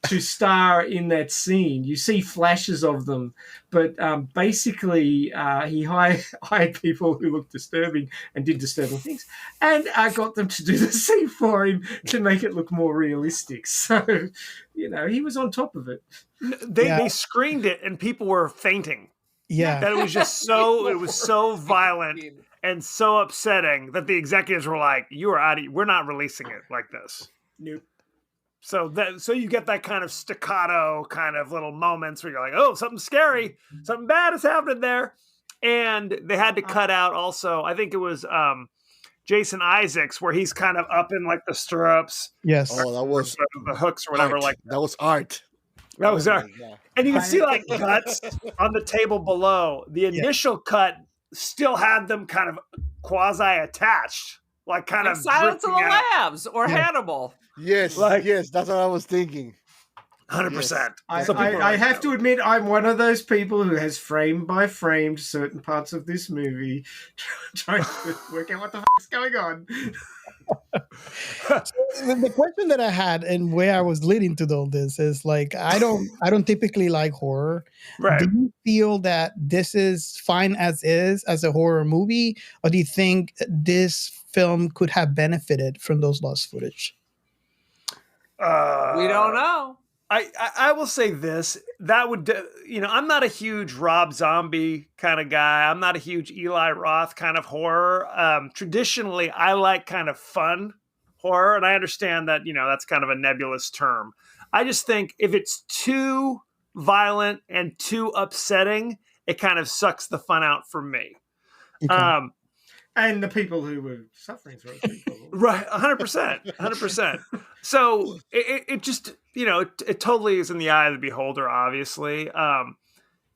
to star in that scene. You see flashes of them, but basically he hired people who looked disturbing and did disturbing things, and got them to do the scene for him to make it look more realistic. So, he was on top of it. They screened it and people were fainting. yeah. That it was just so violent and so upsetting that the executives were like, "You are out of. We're not releasing it like this." Nope. So you get that kind of staccato kind of little moments where you're like, "Oh, something scary, something bad is happening there," and they had to cut out also. I think it was Jason Isaacs where he's kind of up in like the stirrups. Yes. Oh, that was the hooks or whatever. art. Like that was art. that was art. Yeah. And you can see like guts on the table below. The initial cut still had them kind of quasi attached, like kind Like of Silence of the drifting out. Lambs or Hannibal. Yes, yes, that's what I was thinking. 100%. I have to admit, I'm one of those people who has frame by framed certain parts of this movie, trying to work out what the is going on. The question that I had and where I was leading to all this is like I don't typically like horror. Right. Do you feel that this is fine as is as a horror movie, or do you think this film could have benefited from those lost footage? We don't know. I will say this. That would, I'm not a huge Rob Zombie kind of guy. I'm not a huge Eli Roth kind of horror. Traditionally, I like kind of fun horror, and I understand that, that's kind of a nebulous term. I just think if it's too violent and too upsetting, it kind of sucks the fun out for me. Okay. And the people who were suffering through it. Right, 100%. So it just, it totally is in the eye of the beholder, obviously.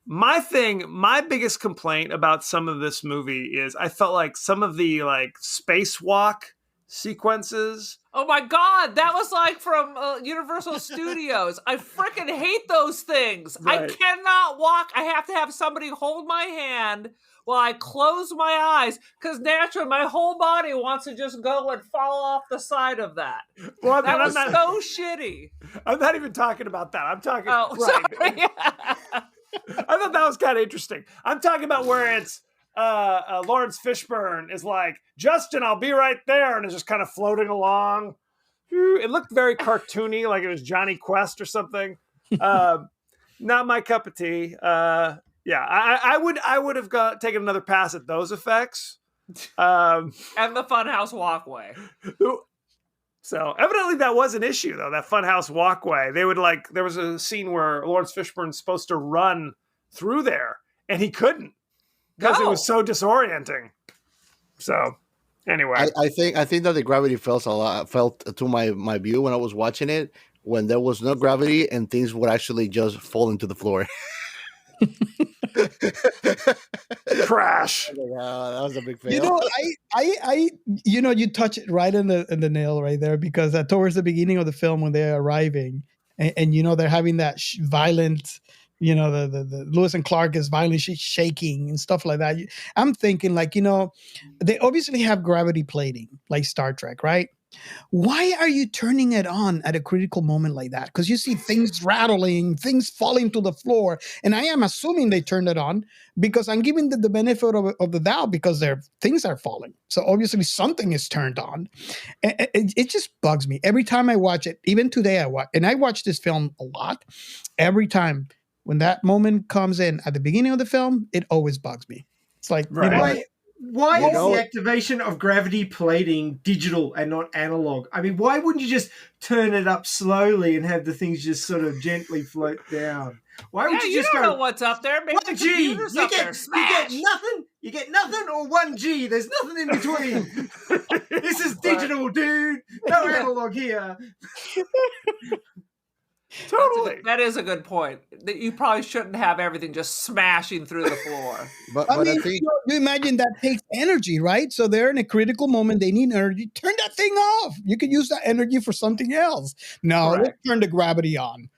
My biggest complaint about some of this movie is I felt like some of the spacewalk sequences. Oh my God, that was like from Universal Studios. I freaking hate those things. Right. I cannot walk. I have to have somebody hold my hand while I close my eyes, because naturally my whole body wants to just go and fall off the side of that. Well, That was so shitty. I'm not even talking about that. I'm talking. Oh, right. sorry. I thought that was kind of interesting. I'm talking about where it's Lawrence Fishburne is like, Justin, I'll be right there, and is just kind of floating along. It looked very cartoony, like it was Johnny Quest or something. Not my cup of tea. Yeah, I would have taken another pass at those effects. And the Funhouse walkway. So evidently that was an issue, though, that Funhouse walkway. They would there was a scene where Lawrence Fishburne's supposed to run through there, and he couldn't because it was so disorienting. So anyway, I think that the gravity felt to my view when I was watching it, when there was no gravity and things would actually just fall into the floor. Crash. That was a big fail. You touch it right in the nail right there, because towards the beginning of the film when they're arriving and they're having that violent, the Lewis and Clark is violently shaking and stuff like that. I'm thinking they obviously have gravity plating like Star Trek, right? Why are you turning it on at a critical moment like that? Because you see things rattling, things falling to the floor. And I am assuming they turned it on because I'm giving the benefit of the doubt, because things are falling. So obviously something is turned on. It just bugs me. Every time I watch it, even today I watch this film a lot. Every time when that moment comes in at the beginning of the film, it always bugs me. It's like, Why is the activation of gravity plating digital and not analog? I mean, why wouldn't you just turn it up slowly and have the things just sort of gently float down? Why would you just don't go, know what's up there? Maybe 1 the G, computer's you up there. get Smash! nothing? You get nothing or 1 G? There's nothing in between. This is digital, dude. No analog here. Totally. That is a good point. That you probably shouldn't have everything just smashing through the floor. But I I mean, think you imagine that takes energy, right? So they're in a critical moment. They need energy. Turn that thing off. You could use that energy for something else. No, let's turn the gravity on.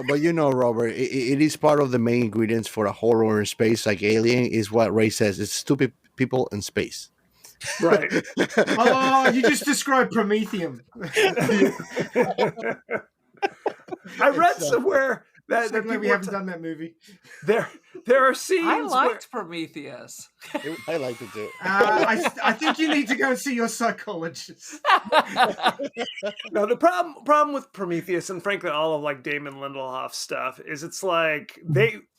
but you know, Robert, it is part of the main ingredients for a horror in space, like Alien, is what Ray says. It's stupid people in space. Right. Oh, you just described Prometheum. I read somewhere that So glad we haven't done that movie. There are scenes. I liked Prometheus. I liked it too. I think you need to go and see your psychologist. No, the problem with Prometheus and frankly all of like Damon Lindelof stuff is it's like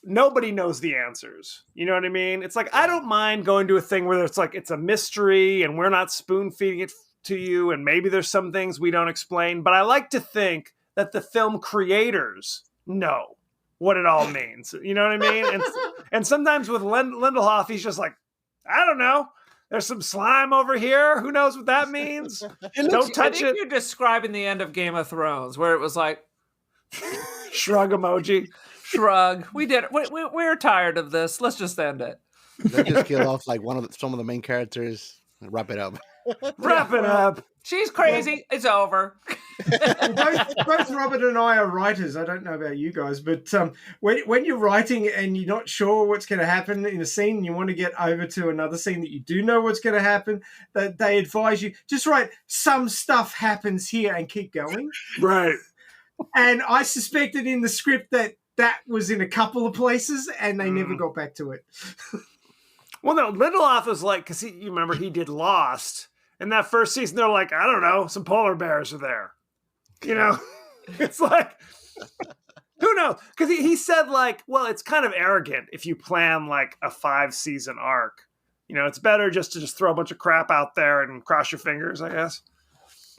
nobody knows the answers. You know what I mean? It's like I don't mind going to a thing where it's like it's a mystery and we're not spoon feeding it to you and maybe there's some things we don't explain, but I like to think that the film creators know what it all means. You know what I mean? And sometimes with Lindelof, he's just like, I don't know. There's some slime over here. Who knows what that means? Don't touch it. You're describing the end of Game of Thrones, where it was like, shrug emoji. Shrug. We did it. We're tired of this. Let's just end it. They just kill off like some of the main characters and wrap it up. Wrap it up. She's crazy. It's over. both Robert and I are writers. I don't know about you guys, but when you're writing and you're not sure what's going to happen in a scene and you want to get over to another scene that you do know what's going to happen, that they advise you, just write some stuff happens here and keep going. Right. And I suspected in the script that was in a couple of places and they never got back to it. Well, no, Lindelof was like, because you remember he did Lost. In that first season, they're like, I don't know, some polar bears are there. You know, it's like, who knows? Because he said like, well, it's kind of arrogant if you plan like a 5-season arc. You know, it's better just to throw a bunch of crap out there and cross your fingers, I guess.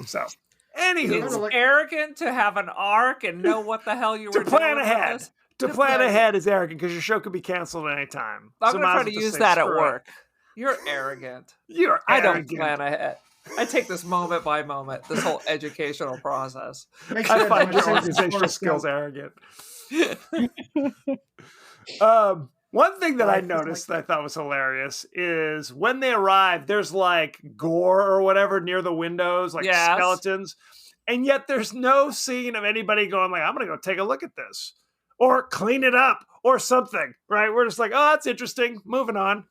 So, anywho. It's arrogant to have an arc and know what the hell you were to plan doing ahead. To plan ahead is arrogant because your show could be canceled at any time. I'm going to try to use that at work. You're arrogant. I don't plan ahead. I take this moment by moment, this whole educational process. I find your organizational skills arrogant. One thing that I noticed that I thought was hilarious is when they arrive, there's like gore or whatever near the windows, like skeletons. And yet there's no scene of anybody going like, I'm going to go take a look at this or clean it up or something, right? We're just like, oh, that's interesting. Moving on.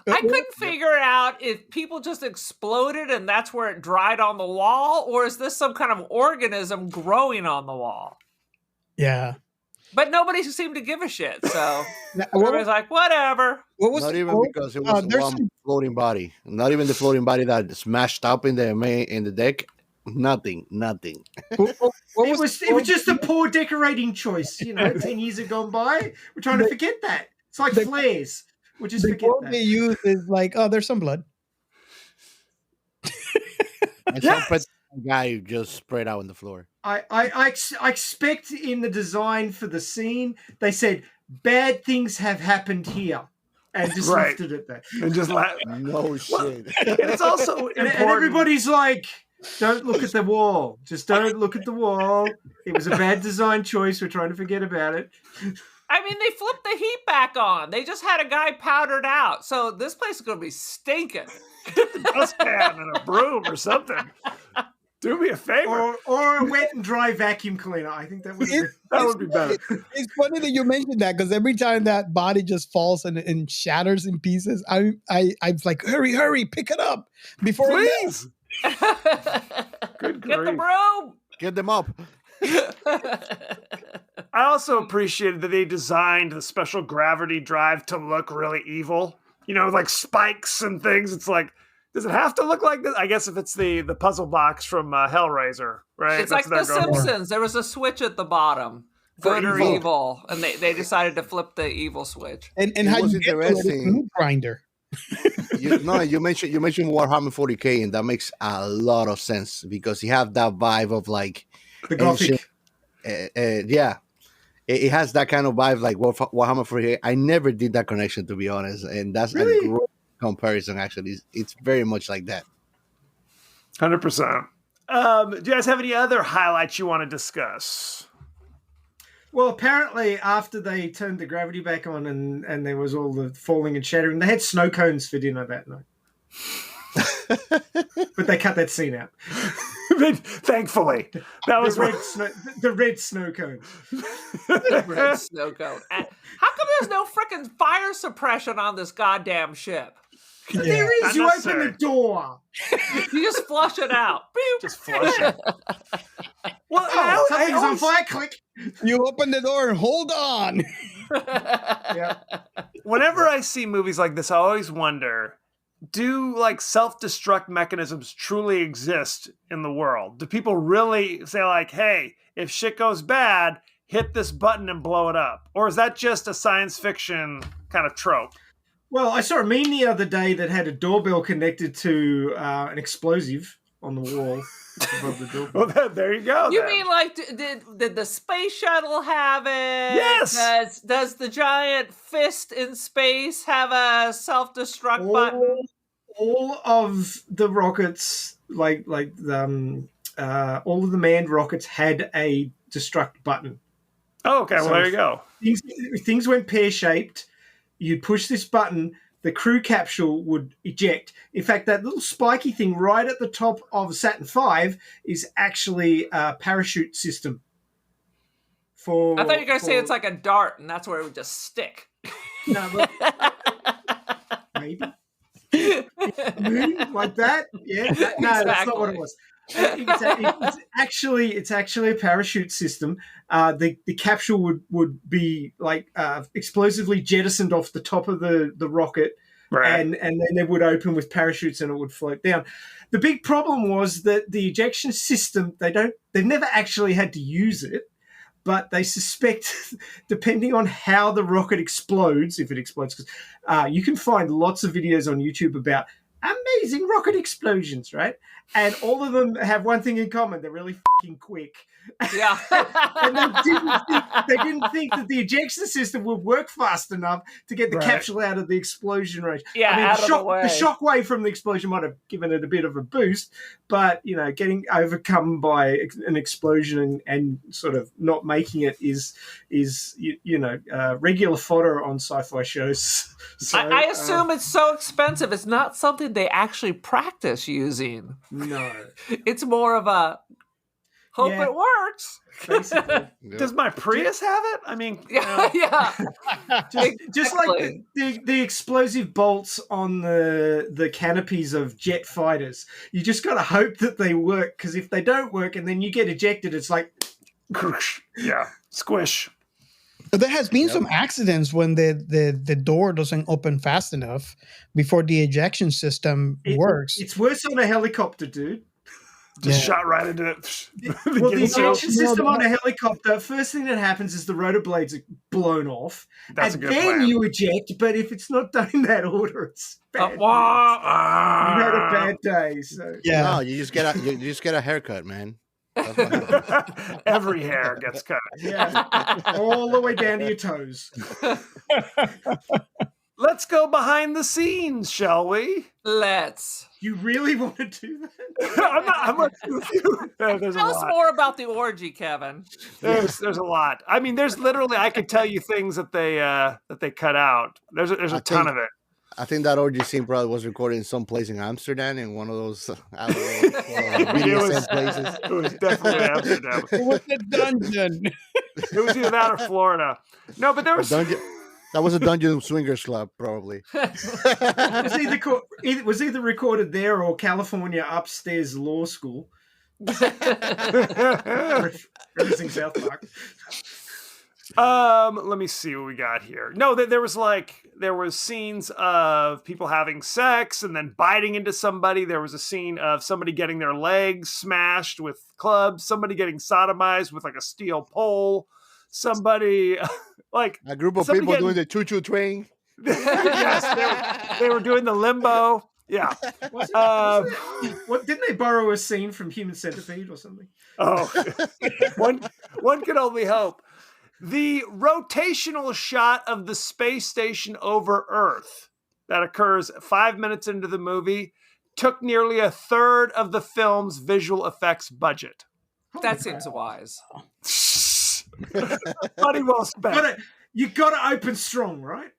I couldn't figure out if people just exploded and that's where it dried on the wall, or is this some kind of organism growing on the wall? Yeah. But nobody seemed to give a shit, so everybody's like, whatever. Not even because it was one floating body. Not even the floating body that smashed up in the deck. Nothing. It was just a poor decorating choice. 10 years have gone by. We're trying to forget that. It's like flares. We just forget that. They use is like, oh, there's some blood. And some guy just spread out on the floor. I expect in the design for the scene, they said bad things have happened here. And just left it at that. And just no shit. It's also important. And everybody's like, don't look at the wall. Just don't look at the wall. It was a bad design choice. We're trying to forget about it. I mean, they flipped the heat back on. They just had a guy powdered out. So this place is going to be stinking. Get the dustpan and a broom or something. Do me a favor. Or a wet and dry vacuum cleaner. I think that would be better. It's funny that you mentioned that because every time that body just falls and shatters in pieces, I'm like, hurry, pick it up before please. Get the broom. Get them up. I also appreciated that they designed the special gravity drive to look really evil. Like spikes and things. It's like, does it have to look like this? I guess if it's the puzzle box from Hellraiser, right? It's like The Simpsons. There was a switch at the bottom good or evil, and they decided to flip the evil switch. And how you get to it is a mood grinder. You mentioned Warhammer 40K, and that makes a lot of sense because you have that vibe of like the Gothic. Yeah, it has that kind of vibe like Warhammer 40K. I never did that connection, to be honest, and that's really? a great comparison. Actually, it's very much like that. 100%. Do you guys have any other highlights you want to discuss? Well, apparently after they turned the gravity back on and there was all the falling and shattering, they had snow cones for dinner that night. But they cut that scene out. Thankfully. That was the red snow cone. Red snow cone. How come there's no freaking fire suppression on this goddamn ship? Yeah. There is. You open the door. You just flush it out. Just flush it. Well, something's on fire. Click. You open the door and hold on. Yeah. Whenever I see movies like this, I always wonder, do like self-destruct mechanisms truly exist in the world? Do people really say like, hey, if shit goes bad, hit this button and blow it up? Or is that just a science fiction kind of trope? Well, I saw a meme the other day that had a doorbell connected to an explosive on the wall above the doorbell. Well, there you go. You mean like did the space shuttle have it? Yes. Does the giant fist in space have a self-destruct button? All of the rockets, all of the manned rockets had a destruct button. Oh, okay. Well, there you go. Things went pear-shaped. You'd push this button, the crew capsule would eject. In fact, that little spiky thing right at the top of Saturn V is actually a parachute system. I thought you were going to say it's like a dart, and that's where it would just stick. No, but maybe. Like that? Yeah. No, exactly. That's not what it was. It's actually a parachute system. The capsule would be like explosively jettisoned off the top of the rocket, right. and then it would open with parachutes and it would float down. The big problem was that the ejection system, they've never actually had to use it, but they suspect, depending on how the rocket explodes, if it explodes, because you can find lots of videos on YouTube about amazing rocket explosions, right? And all of them have one thing in common. They're really fucking quick. Yeah. And they didn't think that the ejection system would work fast enough to get the capsule out of the explosion range. Yeah, I mean, out of the way. The shockwave from the explosion might have given it a bit of a boost, but, getting overcome by an explosion and sort of not making it is regular fodder on sci-fi shows. So, I assume it's so expensive. It's not something they actually practice using. No. It's more of a hope it works. Basically. Does my Prius have it? I mean, yeah. Just like the explosive bolts on the canopies of jet fighters. You just got to hope that they work, because if they don't work and then you get ejected, it's like, yeah, squish. There has been some accidents when the door doesn't open fast enough before the ejection system works. It's worse on a helicopter, dude. Just shot right into it. Well, the ejection system on a helicopter, first thing that happens is the rotor blades are blown off. That's and a good then plan. you eject, but if it's not done in that order, it's bad. You had a bad day. So. Yeah. No, you just get a haircut, man. That's what happens. Every hair gets cut. Yeah. All the way down to your toes. Let's go behind the scenes, shall we? Let's. You really want to do that? I'm not with you. There's Tell us more about the orgy, Kevin. There's a lot. I mean, there's literally, I could tell you things that they cut out. There's a ton of it. I think that orgy scene probably was recorded in some place in Amsterdam, in one of those BDSM places. It was definitely Amsterdam. It was a dungeon. It was either that or Florida. No, but there was... That was a dungeon swingers club, probably. It was either recorded there or California Upstairs Law School. Referencing South Park. Let me see what we got here. No, there was scenes of people having sex and then biting into somebody. There was a scene of somebody getting their legs smashed with clubs, somebody getting sodomized with like a steel pole. somebody like a group of somebody people doing the choo-choo train. Yes, they were doing the limbo. Yeah. What didn't they borrow a scene from Human Centipede or something? Oh, one can only hope. The rotational shot of the space station over Earth that occurs 5 minutes into the movie took nearly a third of the film's visual effects budget. That seems wise. Money well spent. You got to open strong, right?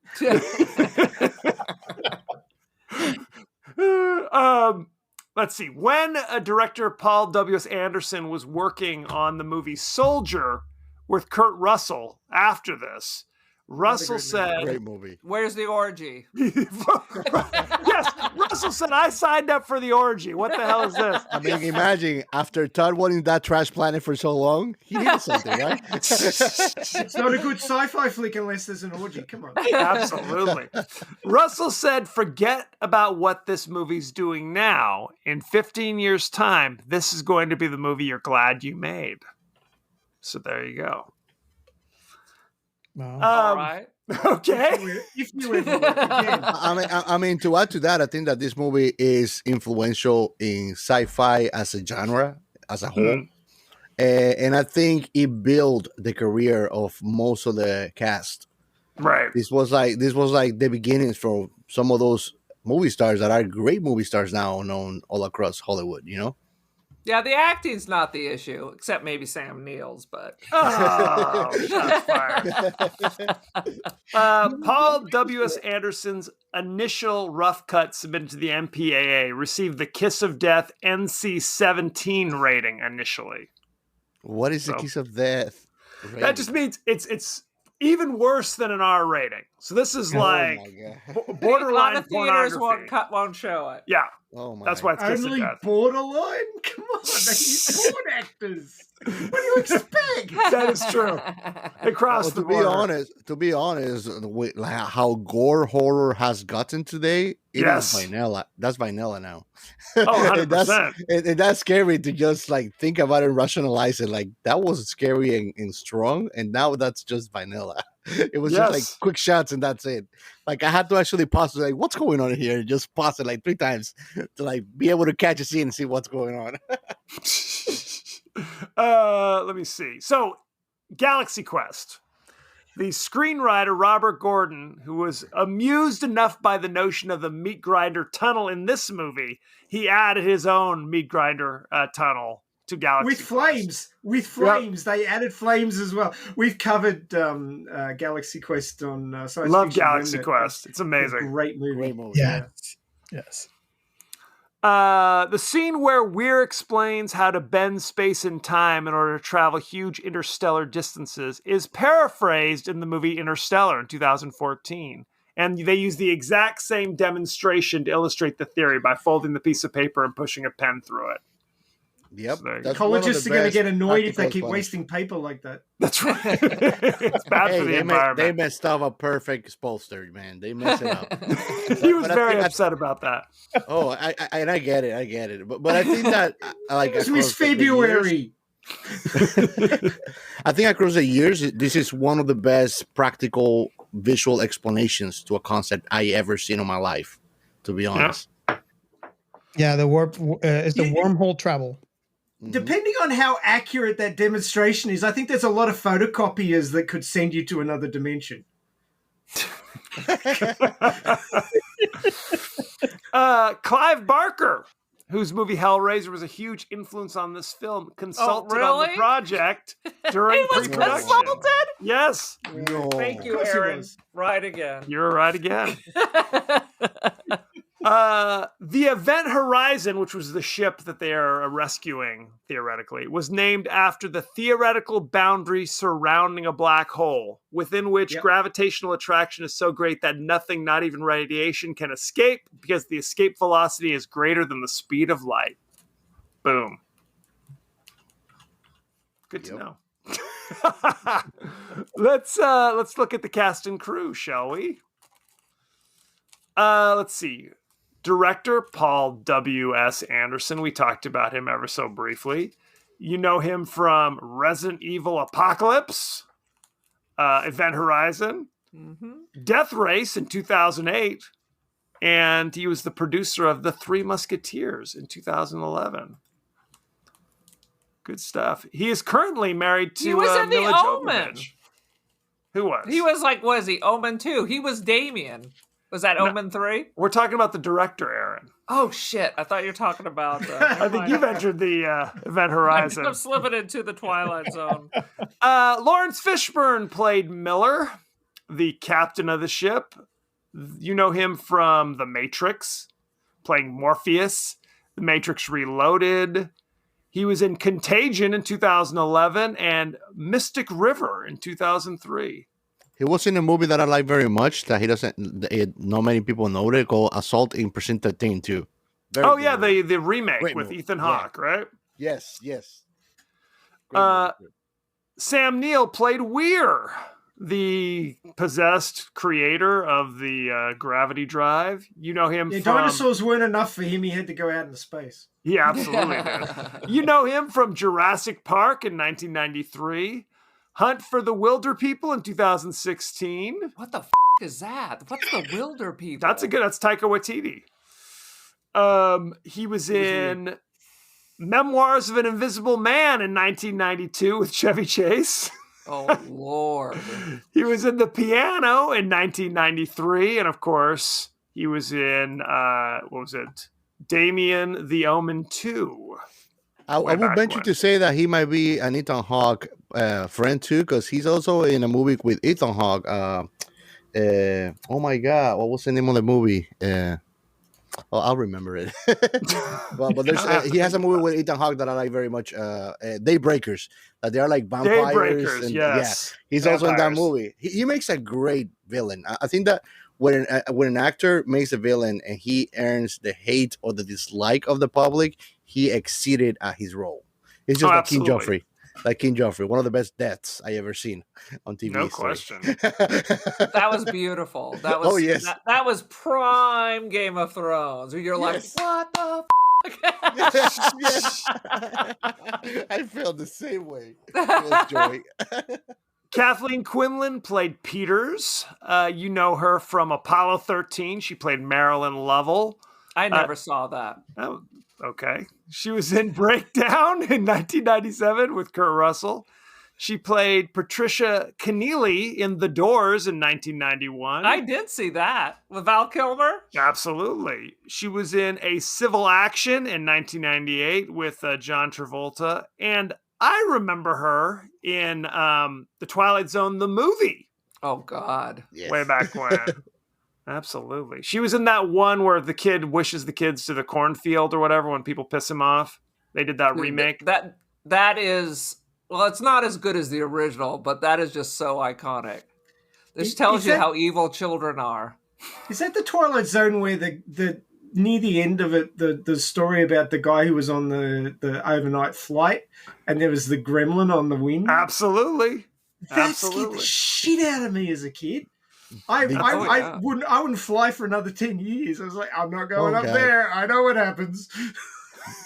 Let's see. When director Paul W.S. Anderson was working on the movie Soldier with Kurt Russell after this, Russell said, "Great movie. Where's the orgy?" Yes, Russell said, "I signed up for the orgy. What the hell is this?" I mean, imagine after Todd wanting that trash planet for so long, he needed something, right? It's not a good sci-fi flick unless there's an orgy. Come on. Absolutely. Russell said, "Forget about what this movie's doing now. In 15 years' time, this is going to be the movie you're glad you made." So there you go. Wow. All right. Okay. If you ever look again. I mean, to add to that, I think that this movie is influential in sci-fi as a genre, as a whole. And I think it built the career of most of the cast. Right. This was like the beginnings for some of those movie stars that are great movie stars now known all across Hollywood, you know? Yeah, the acting's not the issue, except maybe Sam Neill's, but... Oh, shots fired. Paul W.S. Anderson's initial rough cut submitted to the MPAA received the Kiss of Death NC-17 rating initially. What is the Kiss of Death rating? That just means it's even worse than an R rating. So this is like borderline a lot of theaters pornography. won't show it. Yeah. Oh my. That's why it's Kiss of Only Death. borderline? Come on, they use porn actors. What do you expect? That is true. Across the border. To be honest, with like how gore horror has gotten today, it is vanilla. That's vanilla now. Oh, 100%. and that's scary to just like think about it and rationalize it. Like that was scary and strong, and now that's just vanilla. It was just like quick shots and that's it. Like I had to actually pause it, like what's going on here? And just pause it like 3 times to like be able to catch a scene and see what's going on. Let me see. So, Galaxy Quest. The screenwriter Robert Gordon, who was amused enough by the notion of the meat grinder tunnel in this movie, he added his own meat grinder tunnel to Galaxy with Quest. Flames. With flames. Yep. They added flames as well. We've covered Galaxy Quest on Science Love Fiction Galaxy Remnant. Quest. It's amazing. Great movie. Great movie. Yes. The scene where Weir explains how to bend space and time in order to travel huge interstellar distances is paraphrased in the movie Interstellar in 2014. And they use the exact same demonstration to illustrate the theory by folding the piece of paper and pushing a pen through it. Yep. So Colleges are going to get annoyed if they keep wasting paper like that. That's right. It's bad for the environment. They messed up a perfect poster, man. They messed it up. He was very upset about that. Oh, I get it. But I think that like it was February. I think across the years, this is one of the best practical visual explanations to a concept I ever seen in my life. To be honest. Yeah, the warp is the wormhole travel. Depending on how accurate that demonstration is, I think there's a lot of photocopiers that could send you to another dimension. Clive Barker, whose movie Hellraiser was a huge influence on this film, consulted on the project during He was pre-production. consulted? Yes. No. Thank you, Aaron. Right again. You're right again. The Event Horizon, which was the ship that they are rescuing, theoretically, was named after the theoretical boundary surrounding a black hole, within which gravitational attraction is so great that nothing, not even radiation, can escape, because the escape velocity is greater than the speed of light. Boom. Good to know. Let's look at the cast and crew, shall we? Let's see. Director Paul W.S. Anderson. We talked about him ever so briefly. You know him from Resident Evil Apocalypse, Event Horizon, Death Race in 2008, and he was the producer of The Three Musketeers in 2011. Good stuff. He is currently married to He was in The Mila Omen. Jovovich. Who was? He was like, what is he? Omen 2. He was Damien. Was that Omen 3? We're talking about the director, Aaron. Oh, shit. I thought you were talking about... I think you've entered the Event Horizon. I'm slipping into the Twilight Zone. Lawrence Fishburne played Miller, the captain of the ship. You know him from The Matrix, playing Morpheus, The Matrix Reloaded. He was in Contagion in 2011 and Mystic River in 2003. He was in a movie that I like very much that not many people know it, called Assault in Precinct 13 too. The remake Great with movie. Ethan Hawke, right? Yes. Sam Neill played Weir, the possessed creator of the Gravity Drive. You know him from... Dinosaurs weren't enough for him. He had to go out into space. He absolutely did. You know him from Jurassic Park in 1993, Hunt for the Wilder People in 2016. What the is that? What's the Wilder People? That's Taika Waititi. He was in Memoirs of an Invisible Man in 1992 with Chevy Chase. Oh, Lord. He was in The Piano in 1993. And of course, he was in, Damien the Omen 2. I would venture to say that he might be an Ethan Hawke friend too, because he's also in a movie with Ethan Hawke. Oh my God, what was the name of the movie? I'll remember it. but there's he has a movie with Ethan Hawke that I like very much. Daybreakers. That they are like vampires. Daybreakers, and, yes. Yeah, he's also in that movie. He makes a great villain. I think that when an actor makes a villain and he earns the hate or the dislike of the public, he exceeded at his role. It's just like King Joffrey. Like King Joffrey, one of the best deaths I ever seen on TV. No question. That was beautiful. That was that was prime Game of Thrones. Where you're like, what the yes. I felt the same way. It was joy. Kathleen Quinlan played Peters. You know her from Apollo 13. She played Marilyn Lovell. I never saw that. Oh, okay. She was in Breakdown in 1997 with Kurt Russell. She played Patricia Keneally in The Doors in 1991. I did see that with Val Kilmer. Absolutely. She was in A Civil Action in 1998 with John Travolta. And I remember her in The Twilight Zone, the movie. Oh, God. Yes. Way back when. Absolutely. She was in that one where the kid wishes the kids to the cornfield or whatever when people piss him off. They did that remake. That is, well, it's not as good as the original, but that is just so iconic. This tells you how evil children are. Is that the Twilight Zone where the near the end of it, the story about the guy who was on the overnight flight and there was the gremlin on the wing? Absolutely. That scared the shit out of me as a kid. I wouldn't fly for another 10 years. I was like, I'm not going up there. I know what happens.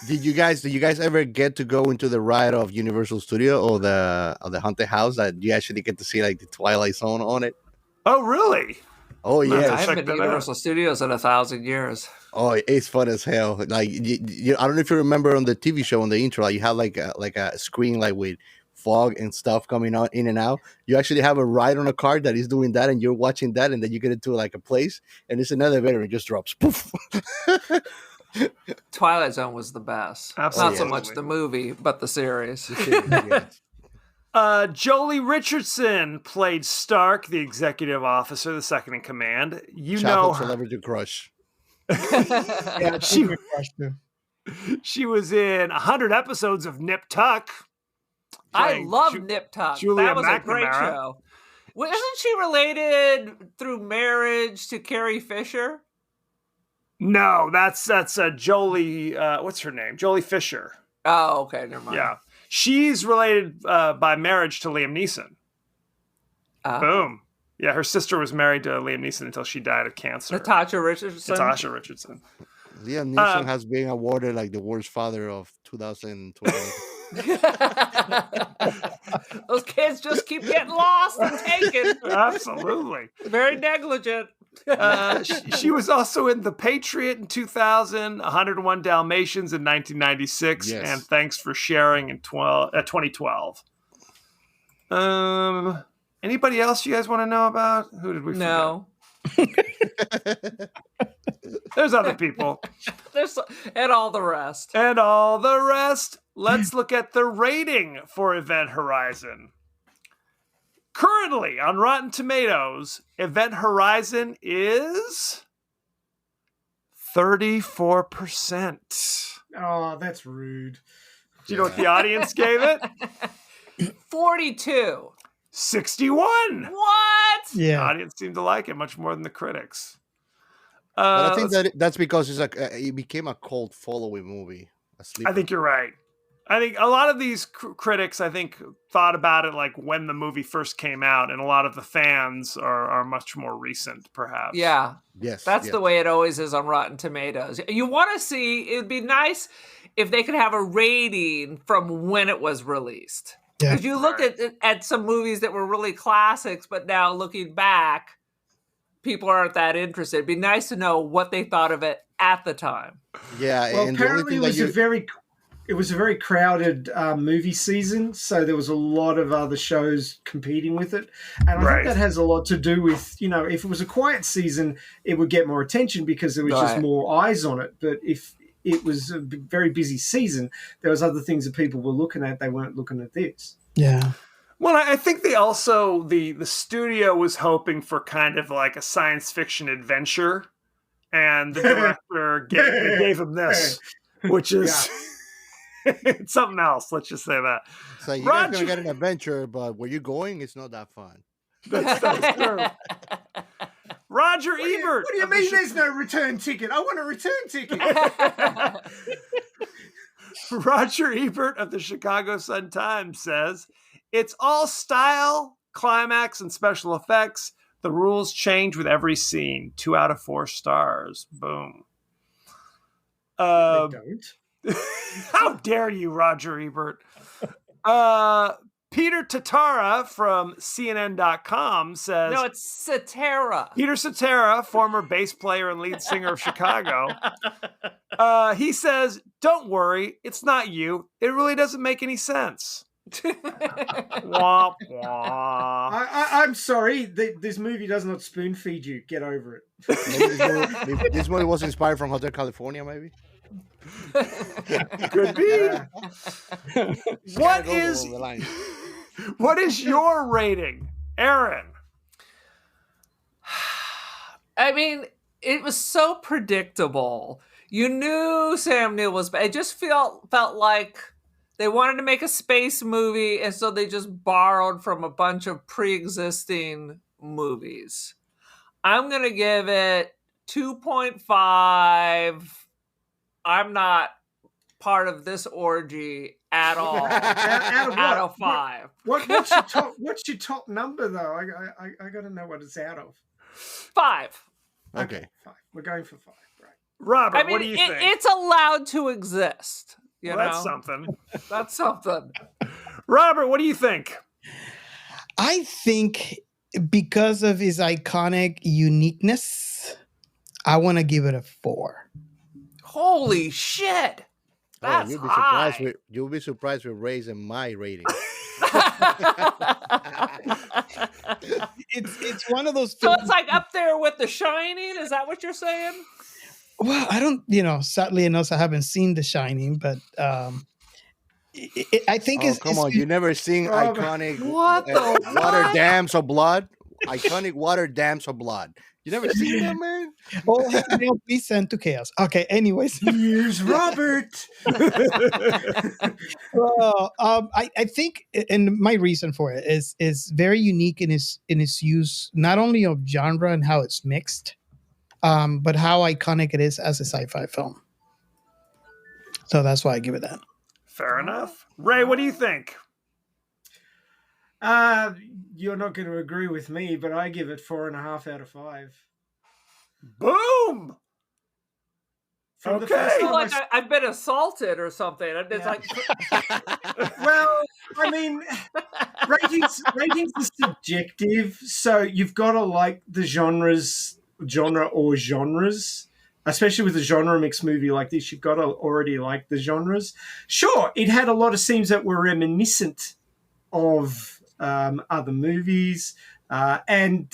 Did you guys ever get to go into the ride of Universal Studio or the haunted house that you actually get to see like the Twilight Zone on it? Oh, really? Oh, yeah. I haven't been to Universal Studios in 1,000 years. Oh, it's fun as hell. Like, I don't know if you remember on the TV show on the intro, like you have like a screen like with fog and stuff coming out in and out. You actually have a ride on a car that is doing that, and you're watching that, and then you get into like a place, and it's another elevator, and it just drops. Poof. Twilight Zone was the best. Absolutely. Not so much the movie, but the series. Jolie Richardson played Stark, the executive officer, the second in command. You know her. Celebrity crush. Yeah, She was in 100 episodes of Nip Tuck. I love Nip Tuck. Julia That was McNamara. a great show. Well, isn't she related through marriage to Carrie Fisher? No, that's Jolie. What's her name? Jolie Fisher. Oh, okay, never mind. Yeah, she's related by marriage to Liam Neeson. Boom. Yeah, her sister was married to Liam Neeson until she died of cancer. Natasha Richardson. Liam Neeson has been awarded like the worst father of 2020. Those kids just keep getting lost and taken. Absolutely. Very negligent. She was also in The Patriot in 2000, 101 Dalmatians in 1996, Yes. and Thanks for Sharing in 2012. Anybody else you guys want to know about? Who did we forget? No. There's other people. There's and all the rest. And all the rest. Let's look at the rating for Event Horizon. Currently on Rotten Tomatoes, Event Horizon is 34%. Oh, that's rude. Do you know what the audience gave it? 42. 61. What? The audience seemed to like it much more than the critics. But I think that's because it's like it became a cult following movie. I think you're right. I think a lot of these critics, I think, thought about it like when the movie first came out, and a lot of the fans are much more recent, perhaps. Yeah. Yes. That's the way it always is on Rotten Tomatoes. You want to see, it'd be nice if they could have a rating from when it was released. Because you look at some movies that were really classics, but now looking back, people aren't that interested. It'd be nice to know what they thought of it at the time. Yeah. Well, and apparently it was a very crowded movie season, so there was a lot of other shows competing with it. And I think that has a lot to do with, if it was a quiet season, it would get more attention because there was just more eyes on it. But if it was a very busy season, there was other things that people were looking at. They weren't looking at this. Yeah. Well, I think they also, the studio was hoping for kind of like a science fiction adventure, and the director gave him this, which is... It's something else. Let's just say that. So you're going to get an adventure, but where you're going, it's not that fun. That's true. Roger Ebert. What do you mean there's no return ticket? I want a return ticket. Roger Ebert of the Chicago Sun-Times says, it's all style, climax, and special effects. The rules change with every scene. 2 out of 4 stars. Boom. They don't. How dare you, Roger Ebert? Peter Tatara from CNN.com says... No, it's Cetera. Peter Cetera, former bass player and lead singer of Chicago. He says, don't worry, it's not you. It really doesn't make any sense. Wah, wah. I'm sorry. This movie does not spoon feed you. Get over it. Maybe this movie was inspired from Hotel California, maybe? Could be. What is your rating, Aaron? I mean, it was so predictable. You knew Sam Neill was bad. It just felt like they wanted to make a space movie, and so they just borrowed from a bunch of pre-existing movies. I'm going to give it 2.5. I'm not part of this orgy at all. out of 5. What's your top number though? I got to know what it's out of. 5. Okay. 5. We're going for 5. Right. Robert, what do you think? It's allowed to exist. You know? That's something. That's something. Robert, what do you think? I think because of his iconic uniqueness, I want to give it a 4. Holy shit! That's high. You'll be surprised with raising my rating. It's one of those. So it's like up there with The Shining. Is that what you're saying? Well, I don't. Sadly enough, I haven't seen The Shining, but I think it's. Come on, you never seen iconic water dams of blood? Iconic water dams of blood. You never seen that, man? Oh, please send to chaos. Okay. Anyways, here's Robert. Well, I think, and my reason for it is very unique in its use, not only of genre and how it's mixed, but how iconic it is as a sci-fi film. So that's why I give it that. Fair enough. Ray, what do you think? You're not going to agree with me, but I give it 4.5 out of 5. Boom! From the first I feel time like I've been assaulted or something. It's like, well, I mean, ratings are subjective, so you've got to like the genre or genres. Especially with a genre mix movie like this, you've got to already like the genres. Sure, it had a lot of scenes that were reminiscent of other movies, and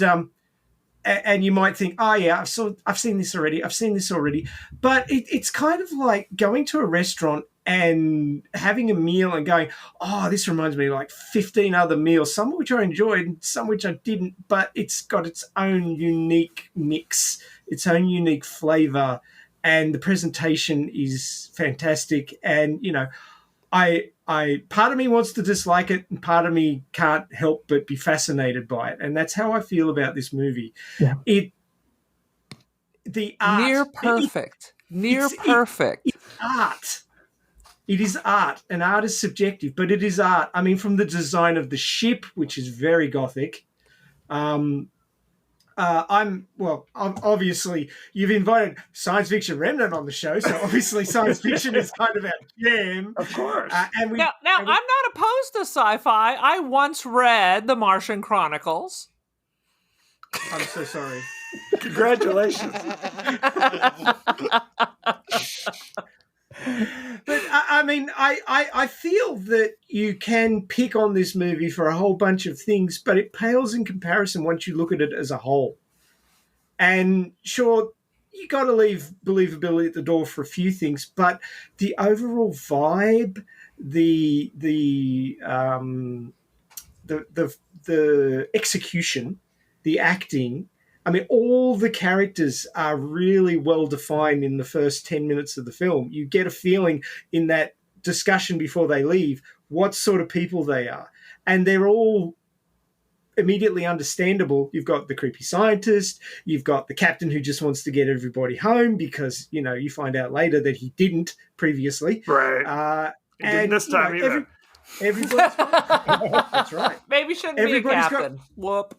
you might think, oh yeah, I've seen this already. But it's kind of like going to a restaurant and having a meal and going, oh, this reminds me of like 15 other meals, some of which I enjoyed and some which I didn't, but it's got its own unique mix, its own unique flavor, and the presentation is fantastic. And, you know, I part of me wants to dislike it and part of me can't help but be fascinated by it. And that's how I feel about this movie. Yeah. The art. Near perfect. It's art. It is art, and art is subjective, but it is art. I mean, from the design of the ship, which is very gothic. Obviously, you've invited Science Fiction Remnant on the show, so obviously science fiction is kind of our jam. Of course. I'm not opposed to sci-fi. I once read The Martian Chronicles. I'm so sorry. Congratulations. But I mean, I feel that you can pick on this movie for a whole bunch of things, but it pales in comparison once you look at it as a whole. And sure, you got to leave believability at the door for a few things, but the overall vibe, the execution, the acting. I mean, all the characters are really well defined in the first 10 minutes of the film. You get a feeling in that discussion before they leave what sort of people they are. And they're all immediately understandable. You've got the creepy scientist. You've got the captain who just wants to get everybody home because, you know, you find out later that he didn't previously. Right. And this time either. Everybody's that's right. Maybe shouldn't be a captain. Whoop.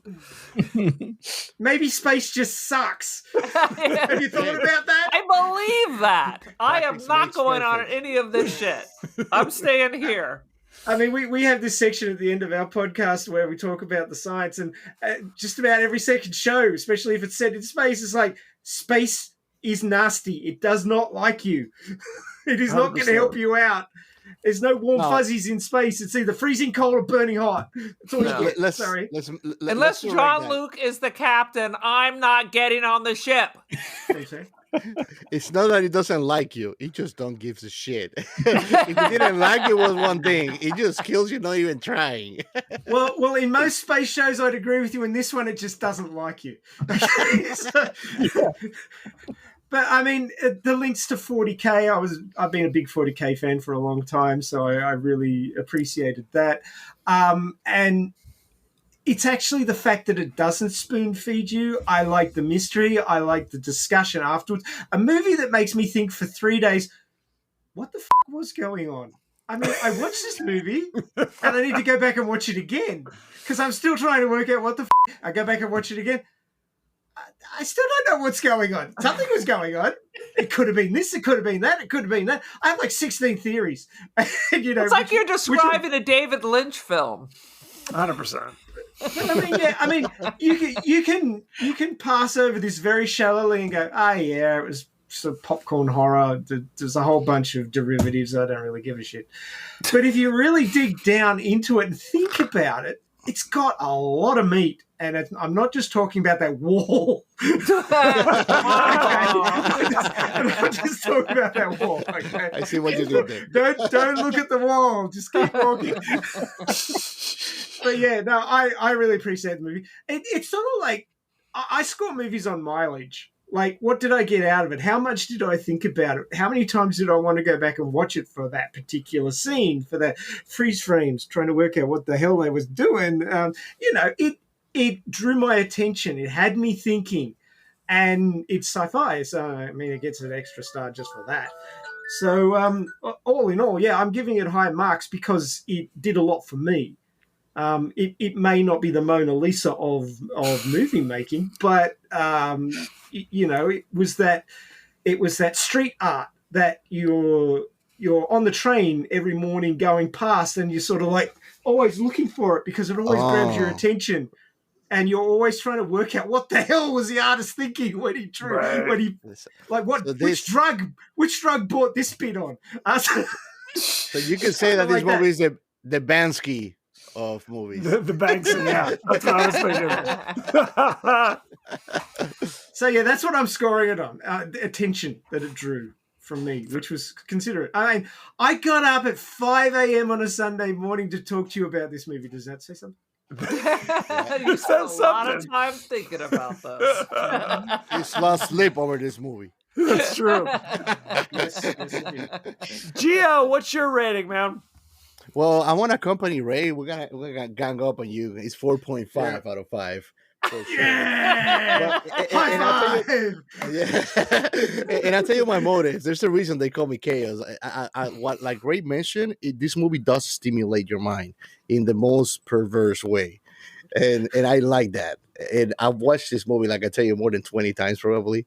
Maybe space just sucks. Have you thought about that? I believe that. I am not going on any of this shit. I'm staying here. I mean, we have this section at the end of our podcast where we talk about the science, and just about every second show, especially if it's set in space, it's like, space is nasty. It does not like you. It is 100%. Not going to help you out. There's no warm fuzzies in space. It's either freezing cold or burning hot. That's all you get. Sorry. Unless Jean-Luc is the captain, I'm not getting on the ship. It's not that he doesn't like you. He just don't give a shit. If he didn't like you, was one thing. He just kills you, not even trying. Well, in most space shows, I'd agree with you. In this one, it just doesn't like you. But I mean, the links to 40K. I've been a big 40K fan for a long time, so I really appreciated that. And it's actually the fact that it doesn't spoon feed you. I like the mystery. I like the discussion afterwards. A movie that makes me think for 3 days, what the fuck was going on? I mean, I watched this movie and I need to go back and watch it again because I'm still trying to work out what the fuck. I go back and watch it again. I still don't know what's going on. Something was going on. It could have been this. It could have been that. It could have been that. I have like 16 theories. And, it's like you're describing a David Lynch film. 100%. I mean, you can pass over this very shallowly and go, yeah, it was sort of popcorn horror. There's a whole bunch of derivatives. I don't really give a shit. But if you really dig down into it and think about it, it's got a lot of meat. And I'm not just talking about that wall. I'm not just talking about that wall. Okay? I see what you did there. Don't look at the wall. Just keep walking. But yeah, no, I really appreciate the movie. It's sort of like I score movies on mileage. Like, what did I get out of it? How much did I think about it? How many times did I want to go back and watch it for that particular scene, for that freeze frames, trying to work out what the hell they was doing? It drew my attention. It had me thinking. And it's sci-fi, so, I mean, it gets an extra star just for that. So, all in all, yeah, I'm giving it high marks because it did a lot for me. It may not be the Mona Lisa of movie making, but, it was that it was that street art that you're on the train every morning going past, and you're sort of like always looking for it because it always grabs your attention. And you're always trying to work out what the hell was the artist thinking when he drew, which drug brought this bit on. So you can say that this movie is the Bansky of movies. The Banksy, yeah. That's what I was thinking. So yeah, that's what I'm scoring it on. The attention that it drew from me, which was considerate. I mean, I got up at 5 a.m. on a Sunday morning to talk to you about this movie. Does that say something? You spent a lot of time thinking about this. You lost sleep over this movie. That's true. Yes, Gio, what's your rating, man? Well, I want to accompany Ray. We're gonna gang up on you. It's 4.5 out of 5. For sure. Yeah! And I'll tell you my motives. There's a reason they call me Chaos. What like Ray mentioned, this movie does stimulate your mind in the most perverse way, and I like that. And I've watched this movie, like I tell you, more than 20 times probably,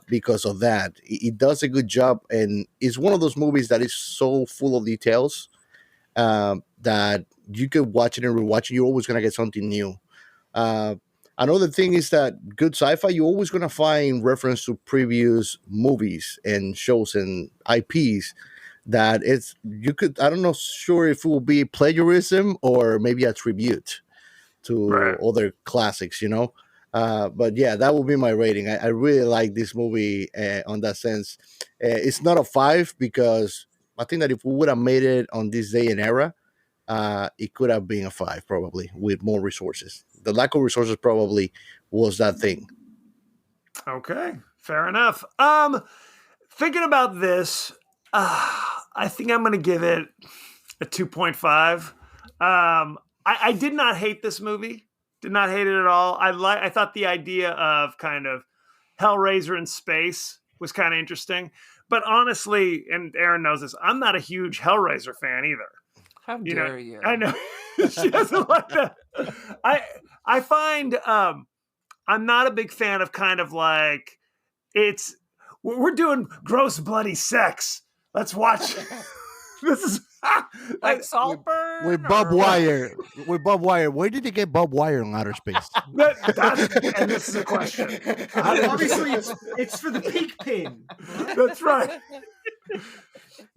because of that. It does a good job, and it's one of those movies that is so full of details that you could watch it and rewatch it. You're always gonna get something new. Another thing is that good sci-fi, you're always going to find reference to previous movies and shows and IPs that I'm not sure if it will be plagiarism or maybe a tribute to other classics, but yeah, that will be my rating. I really like this movie on that sense. It's not a 5 because I think that if we would have made it on this day and era, it could have been a 5 probably with more resources. The lack of resources probably was that thing. Okay, fair enough. Thinking about this, I think I'm going to give it a 2.5. I did not hate this movie. Did not hate it at all. I thought the idea of kind of Hellraiser in space was kind of interesting. But honestly, and Aaron knows this, I'm not a huge Hellraiser fan either. How dare you? I know. She doesn't like that. I find I'm not a big fan of kind of like we're doing gross bloody sex. Let's watch. This is like Saltburn with Bob Wire. With Bob Wire, where did they get Bob Wire on outer space? And this is a question. Obviously, it's for the peak pin. That's right.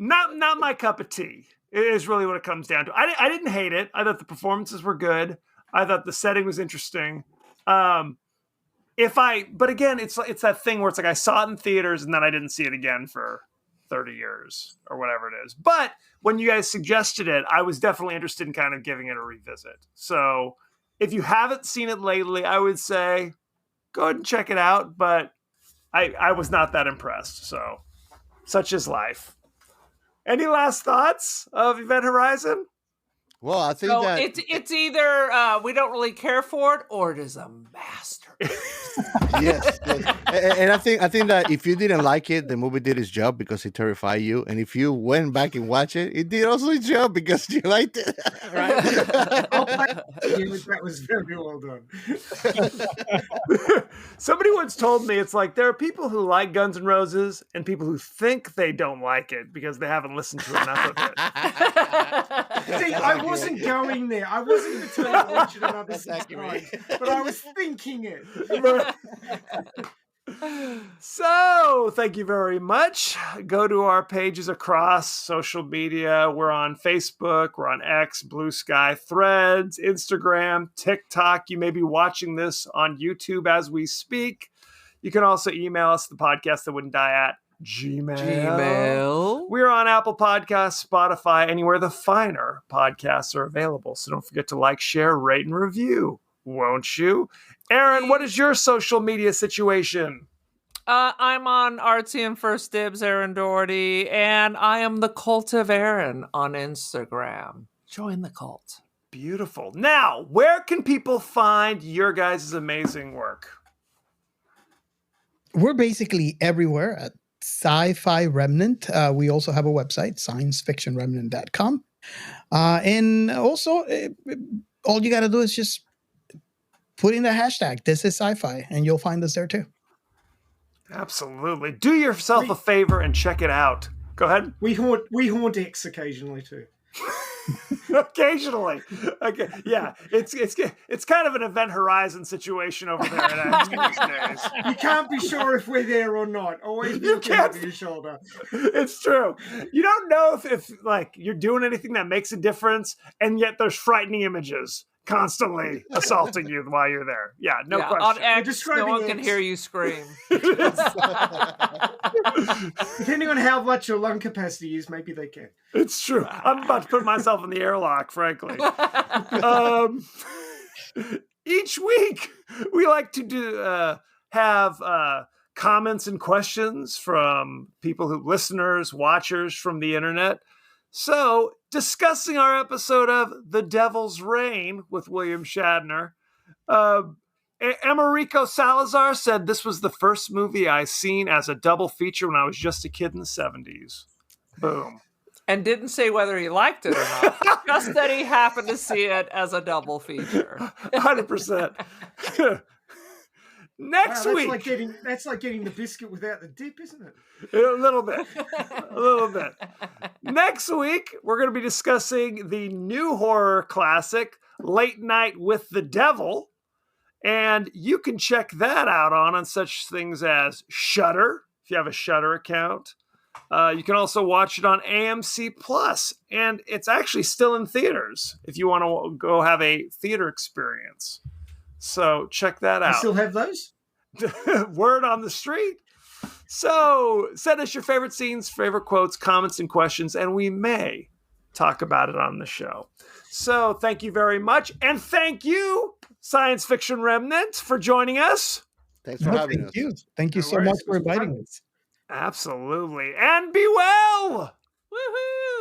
Not my cup of tea. It is really what it comes down to. I didn't hate it. I thought the performances were good. I thought the setting was interesting. But again, it's that thing where it's like I saw it in theaters and then I didn't see it again for 30 years or whatever it is. But when you guys suggested it, I was definitely interested in kind of giving it a revisit. So if you haven't seen it lately, I would say go ahead and check it out. But I was not that impressed. So such is life. Any last thoughts of Event Horizon? Well, I think that it's either we don't really care for it or it is a masterpiece. yes. And I think that if you didn't like it, the movie did its job because it terrified you. And if you went back and watched it, it did also its job because you liked it. Right? That was very well done. Somebody once told me it's like there are people who like Guns N' Roses and people who think they don't like it because they haven't listened to enough of it. See, I wasn't going there. I wasn't going to tell you to watch it another 6 times, but I was thinking it. So, thank you very much. Go to our pages across social media. We're on Facebook, we're on X, Blue Sky, Threads, Instagram, TikTok. You may be watching this on YouTube as we speak. You can also email us, the podcast that wouldn't die at Gmail. We're on Apple Podcasts, Spotify, anywhere the finer podcasts are available. So don't forget to like, share, rate, and review. Won't you? Aaron, what is your social media situation? I'm on Artsy and First Dibs, Aaron Doherty, and I am the Cult of Aaron on Instagram. Join the cult. Beautiful. Now, where can people find your guys' amazing work? We're basically everywhere at Sci-Fi Remnant. We also have a website, sciencefictionremnant.com. And also, all you got to do is just put in the hashtag, this is sci-fi, and you'll find us there too. Absolutely. Do yourself a favor and check it out. Go ahead. We haunt X occasionally too. Occasionally. Okay. Yeah. It's kind of an Event Horizon situation over there at X these days. You can't be sure if we're there or not. Always be looking over your shoulder. It's true. You don't know if like you're doing anything that makes a difference, and yet there's frightening images constantly assaulting you while you're there. Yeah, no question. On X, no one can hear you scream. Depending on how much your lung capacity is, maybe they can. It's true. I'm about to put myself in the airlock, frankly. Each week, we like to have comments and questions from listeners, watchers from the internet. So, discussing our episode of The Devil's Reign with William Shatner, Americo Salazar said this was the first movie I seen as a double feature when I was just a kid in the 70s. Boom. And didn't say whether he liked it or not. Just that he happened to see it as a double feature. 100%. Next week. That's like getting the biscuit without the dip, isn't it? A little bit. Next week, we're going to be discussing the new horror classic, Late Night with the Devil. And you can check that out on such things as Shudder, if you have a Shudder account. You can also watch it on AMC Plus, and it's actually still in theaters if you want to go have a theater experience. So check that out. You still have those? Word on the street. So send us your favorite scenes, favorite quotes, comments, and questions, and we may talk about it on the show. So thank you very much, and thank you, Science Fiction Remnant, for joining us. Thanks for having us. Thank you so much for inviting us. Absolutely. And be well. Woohoo!